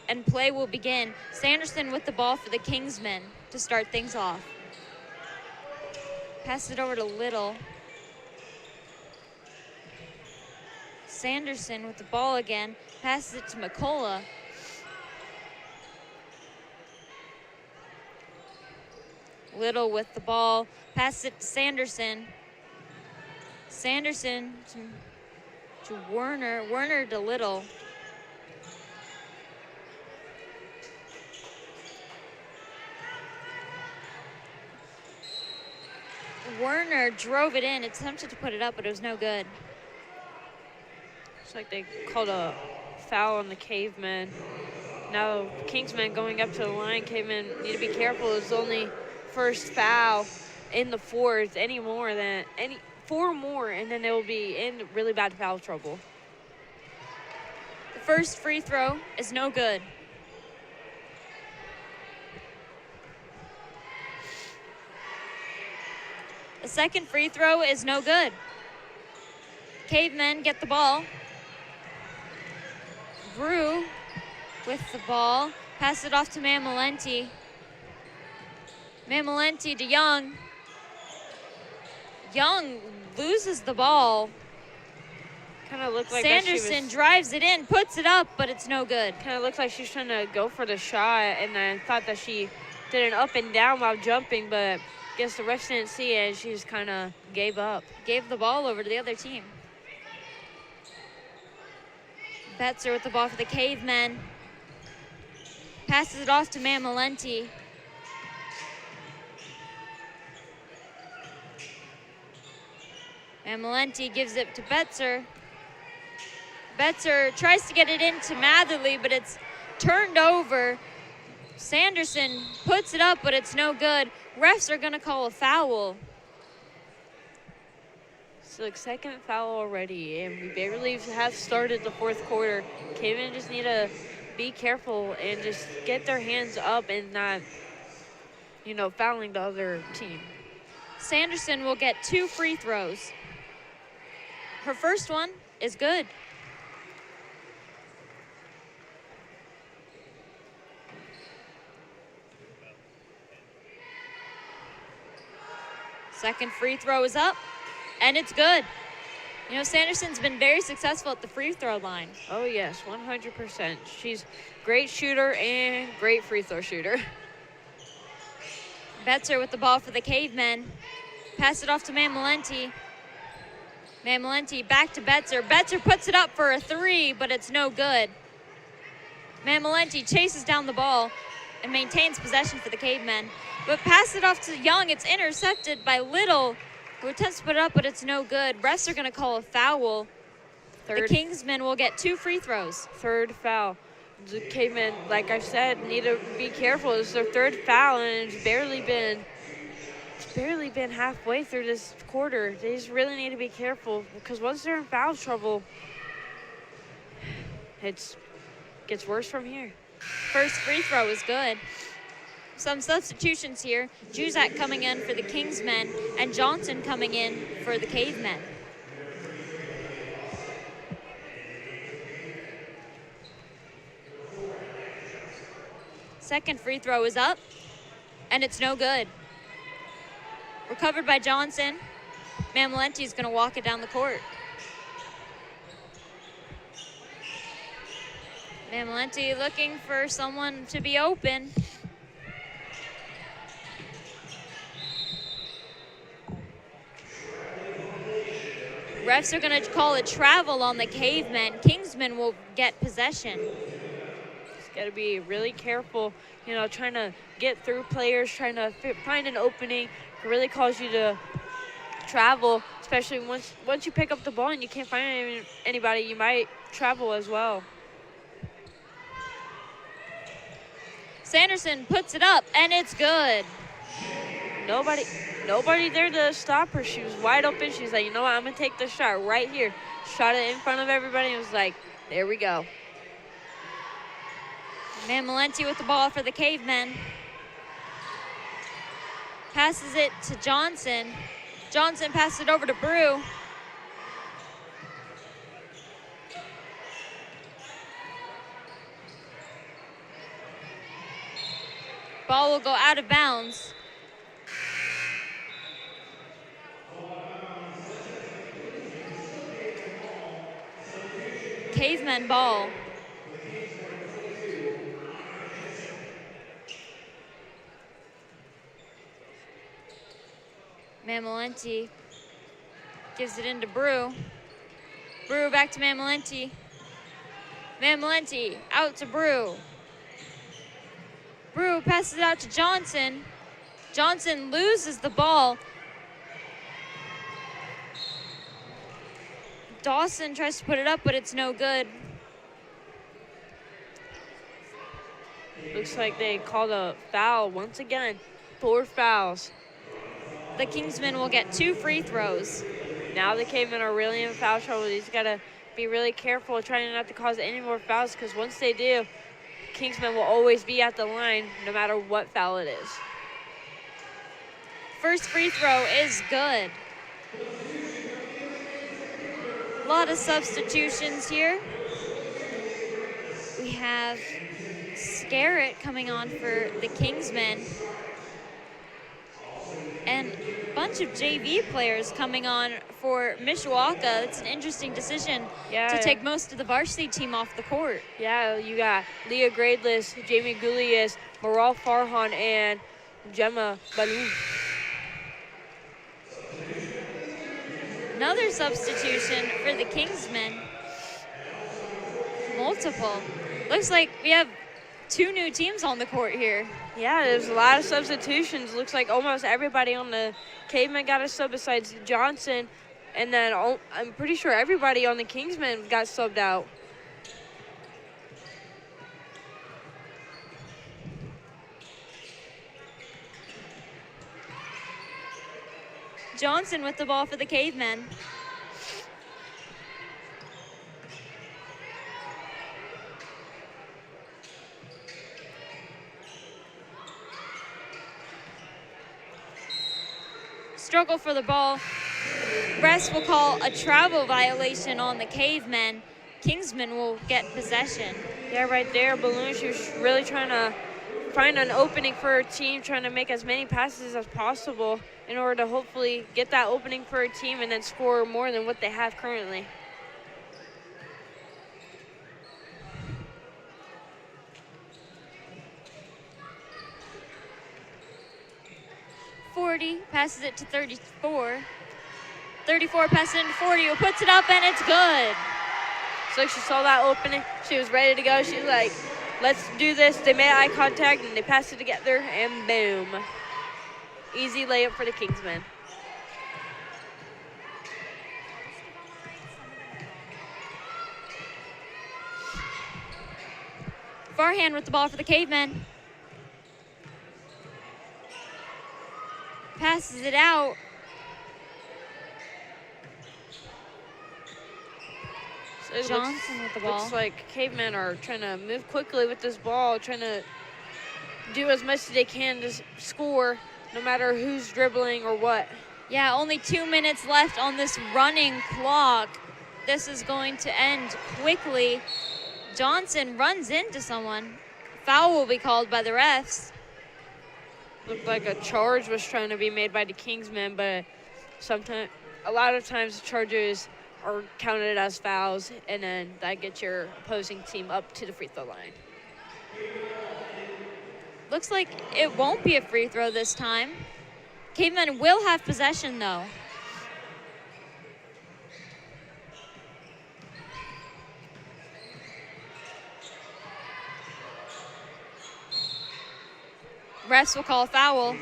and play will begin. Sanderson with the ball for the Kingsmen to start things off. Pass it over to Little. Sanderson with the ball again. Passes it to McCullough. Little with the ball. Passes it to Sanderson. Sanderson to Werner. Werner to Little. Werner drove it in, attempted to put it up, but it was no good. It's like they called a foul on the Cavemen. Now Kingsmen going up to the line. Cavemen need to be careful. It's only first foul in the fourth. Four more, and then they will be in really bad foul trouble. The first free throw is no good. The second free throw is no good. Cavemen get the ball. Brew with the ball. Pass it off to Mamalenti. Mamalenti to Young. Young loses the ball. Kind of looked like Sanderson drives it in, puts it up, but it's no good. Kind of looked like she was trying to go for the shot, and I thought that she did an up and down while jumping, but I guess the refs didn't see it, and she just kind of gave up. Gave the ball over to the other team. Betzer with the ball for the Cavemen. Passes it off to Mamalenti. Mamalenti gives it to Betzer. Betzer tries to get it into Matherly, but it's turned over. Sanderson puts it up, but it's no good. Refs are going to call a foul. So the second foul already, and we barely have started the fourth quarter. Cavemen just need to be careful and just get their hands up and not, fouling the other team. Sanderson will get 2 free throws. Her first one is good. Second free throw is up, and it's good. Sanderson's been very successful at the free throw line. Oh, yes, 100%. She's great shooter and great free throw shooter. Betzer with the ball for the Cavemen. Pass it off to Mamalenti. Mamalenti back to Betzer. Betzer puts it up for a 3, but it's no good. Mamalenti chases down the ball and maintains possession for the Cavemen. But pass it off to Young. It's intercepted by Little, who attempts to put it up, but it's no good. Refs are going to call a foul. The Kingsmen will get 2 free throws. Third foul. The Cavemen, like I said, need to be careful. It's their third foul, and it's barely been halfway through this quarter. They just really need to be careful, because once they're in foul trouble, it gets worse from here. First free throw is good. Some substitutions here. Juzak coming in for the Kingsmen and Johnson coming in for the Cavemen. Second free throw is up, and it's no good. Recovered by Johnson. Mamalenti is going to walk it down the court. Mamalenti looking for someone to be open. Refs are going to call a travel on the Cavemen. Kingsmen will get possession. Just got to be really careful, you know, trying to get through players, trying to find an opening. It really calls you to travel, especially once you pick up the ball and you can't find anybody, you might travel as well. Sanderson puts it up, and it's good. Nobody there to stop her. She was wide open. She's like, you know what, I'm going to take the shot right here. Shot it in front of everybody and was like, there we go. Mamalenti with the ball for the Cavemen. Passes it to Johnson. Johnson passes it over to Brew. Ball will go out of bounds. Cavemen ball. Mamalenti gives it into Brew. Brew back to Mamalenti. Mamalenti out to Brew. Brew passes it out to Johnson. Johnson loses the ball. Dawson tries to put it up, but it's no good. Looks like they called a foul once again. 4 fouls. The Kingsmen will get 2 free throws. Now the Cavemen are really in foul trouble. He's got to be really careful trying not to cause any more fouls, because once they do, Kingsmen will always be at the line no matter what foul it is. First free throw is good. A lot of substitutions here. We have Scarrett coming on for the Kingsmen. And a bunch of JV players coming on for Mishawaka. It's an interesting decision to take most of the varsity team off the court. Yeah, you got Leah Gradeless, Jamie Goulias, Maral Farhan, and Gemma Balou. Another substitution for the Kingsmen. Multiple. Looks like we have 2 new teams on the court here. Yeah, there's a lot of substitutions. Looks like almost everybody on the Cavemen got a sub besides Johnson. And then I'm pretty sure everybody on the Kingsmen got subbed out. Johnson with the ball for the Cavemen. Struggle for the ball. Refs will call a travel violation on the Cavemen. Kingsmen will get possession. Yeah, right there, Balloon, she was really trying to find an opening for her team, trying to make as many passes as possible in order to hopefully get that opening for her team and then score more than what they have currently. Passes it to 34. 34 passes it to 40, who puts it up, and it's good. So she saw that opening. She was ready to go. She was like, let's do this. They made eye contact, and they passed it together, and boom. Easy layup for the Kingsmen. Farhan with the ball for the Cavemen. Passes it out. So Johnson with the ball. Looks like Cavemen are trying to move quickly with this ball, trying to do as much as they can to score, no matter who's dribbling or what. Yeah, only 2 minutes left on this running clock. This is going to end quickly. Johnson runs into someone. Foul will be called by the refs. Looked like a charge was trying to be made by the Kingsmen, but a lot of times the charges are counted as fouls, and then that gets your opposing team up to the free throw line. Looks like it won't be a free throw this time. Cavemen will have possession, though. Refs will call a foul.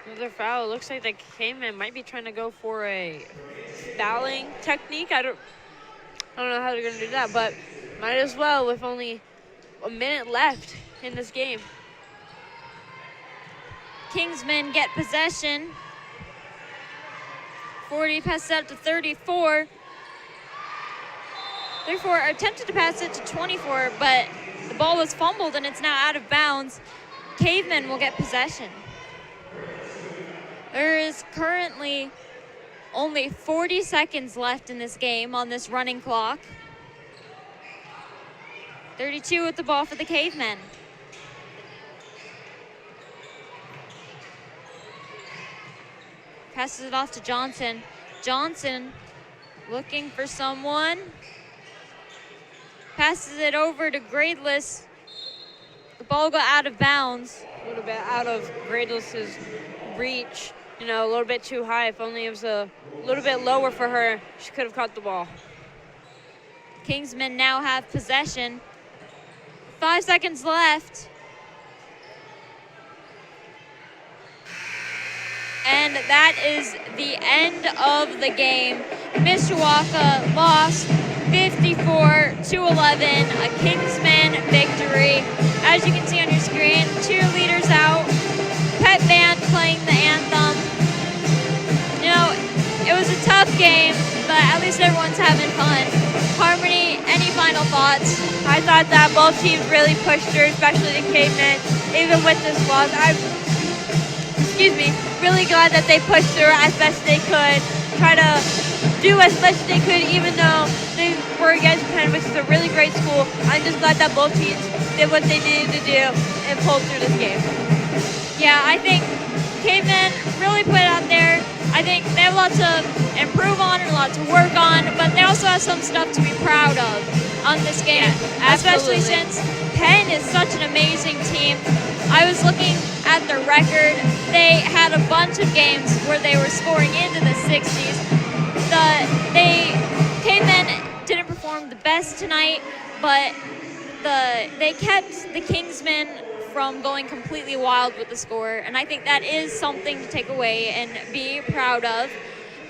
Another foul. Looks like the Cavemen might be trying to go for a fouling technique. I don't know how they're going to do that, but might as well with only a minute left in this game. Kingsmen get possession. 40 passes out to 34. 34 attempted to pass it to 24, but the ball was fumbled and it's now out of bounds. Cavemen will get possession. There is currently only 40 seconds left in this game on this running clock. 32 with the ball for the Cavemen. Passes it off to Johnson. Johnson looking for someone. Passes it over to Gradeless. The ball got out of bounds. A little bit out of Gradeless's reach. A little bit too high. If only it was a little bit lower for her, she could have caught the ball. Kingsmen now have possession. 5 seconds left. And that is the end of the game. Mishawaka lost 54-11, a Kingsmen victory. As you can see on your screen, cheerleaders out, pet band playing the anthem. It was a tough game, but at least everyone's having fun. Harmony, any final thoughts? I thought that both teams really pushed through, especially the Cavemen, even with this loss. I'm really glad that they pushed through as best they could, try to do as much as they could, even though they were against Penn, which is a really great school. I'm just glad that both teams did what they needed to do and pulled through this game. Yeah, I think Cavemen really put it out there. I think they have a lot to improve on and a lot to work on, but they also have some stuff to be proud of on this game, especially since Penn is such an amazing team. I was looking at their record. They had a bunch of games where they were scoring into the 60s. Cavemen didn't perform the best tonight, but they kept the Kingsmen from going completely wild with the score, and I think that is something to take away and be proud of.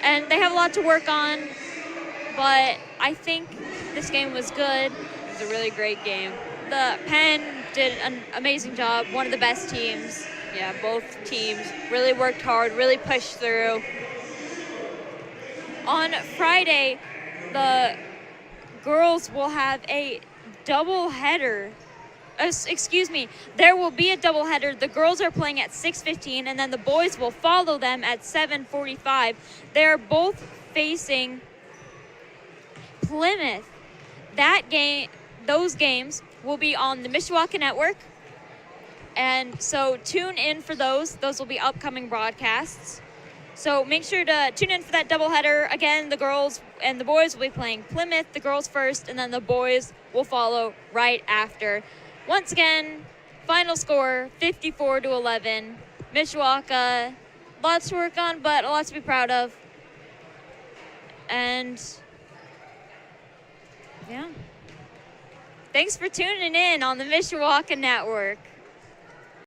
And they have a lot to work on, but I think this game was good. It was a really great game. The Penn did an amazing job, one of the best teams. Yeah, both teams really worked hard, really pushed through. On Friday, the girls will have a doubleheader. There will be a doubleheader. The girls are playing at 6:15, and then the boys will follow them at 7:45. They're both facing Plymouth. Those games will be on the Mishawaka Network, and so tune in for those. Those will be upcoming broadcasts. So make sure to tune in for that doubleheader. Again, the girls and the boys will be playing Plymouth, the girls first, and then the boys will follow right after. Once again, final score 54-11. Mishawaka, lots to work on, but a lot to be proud of. And yeah. Thanks for tuning in on the Mishawaka Network.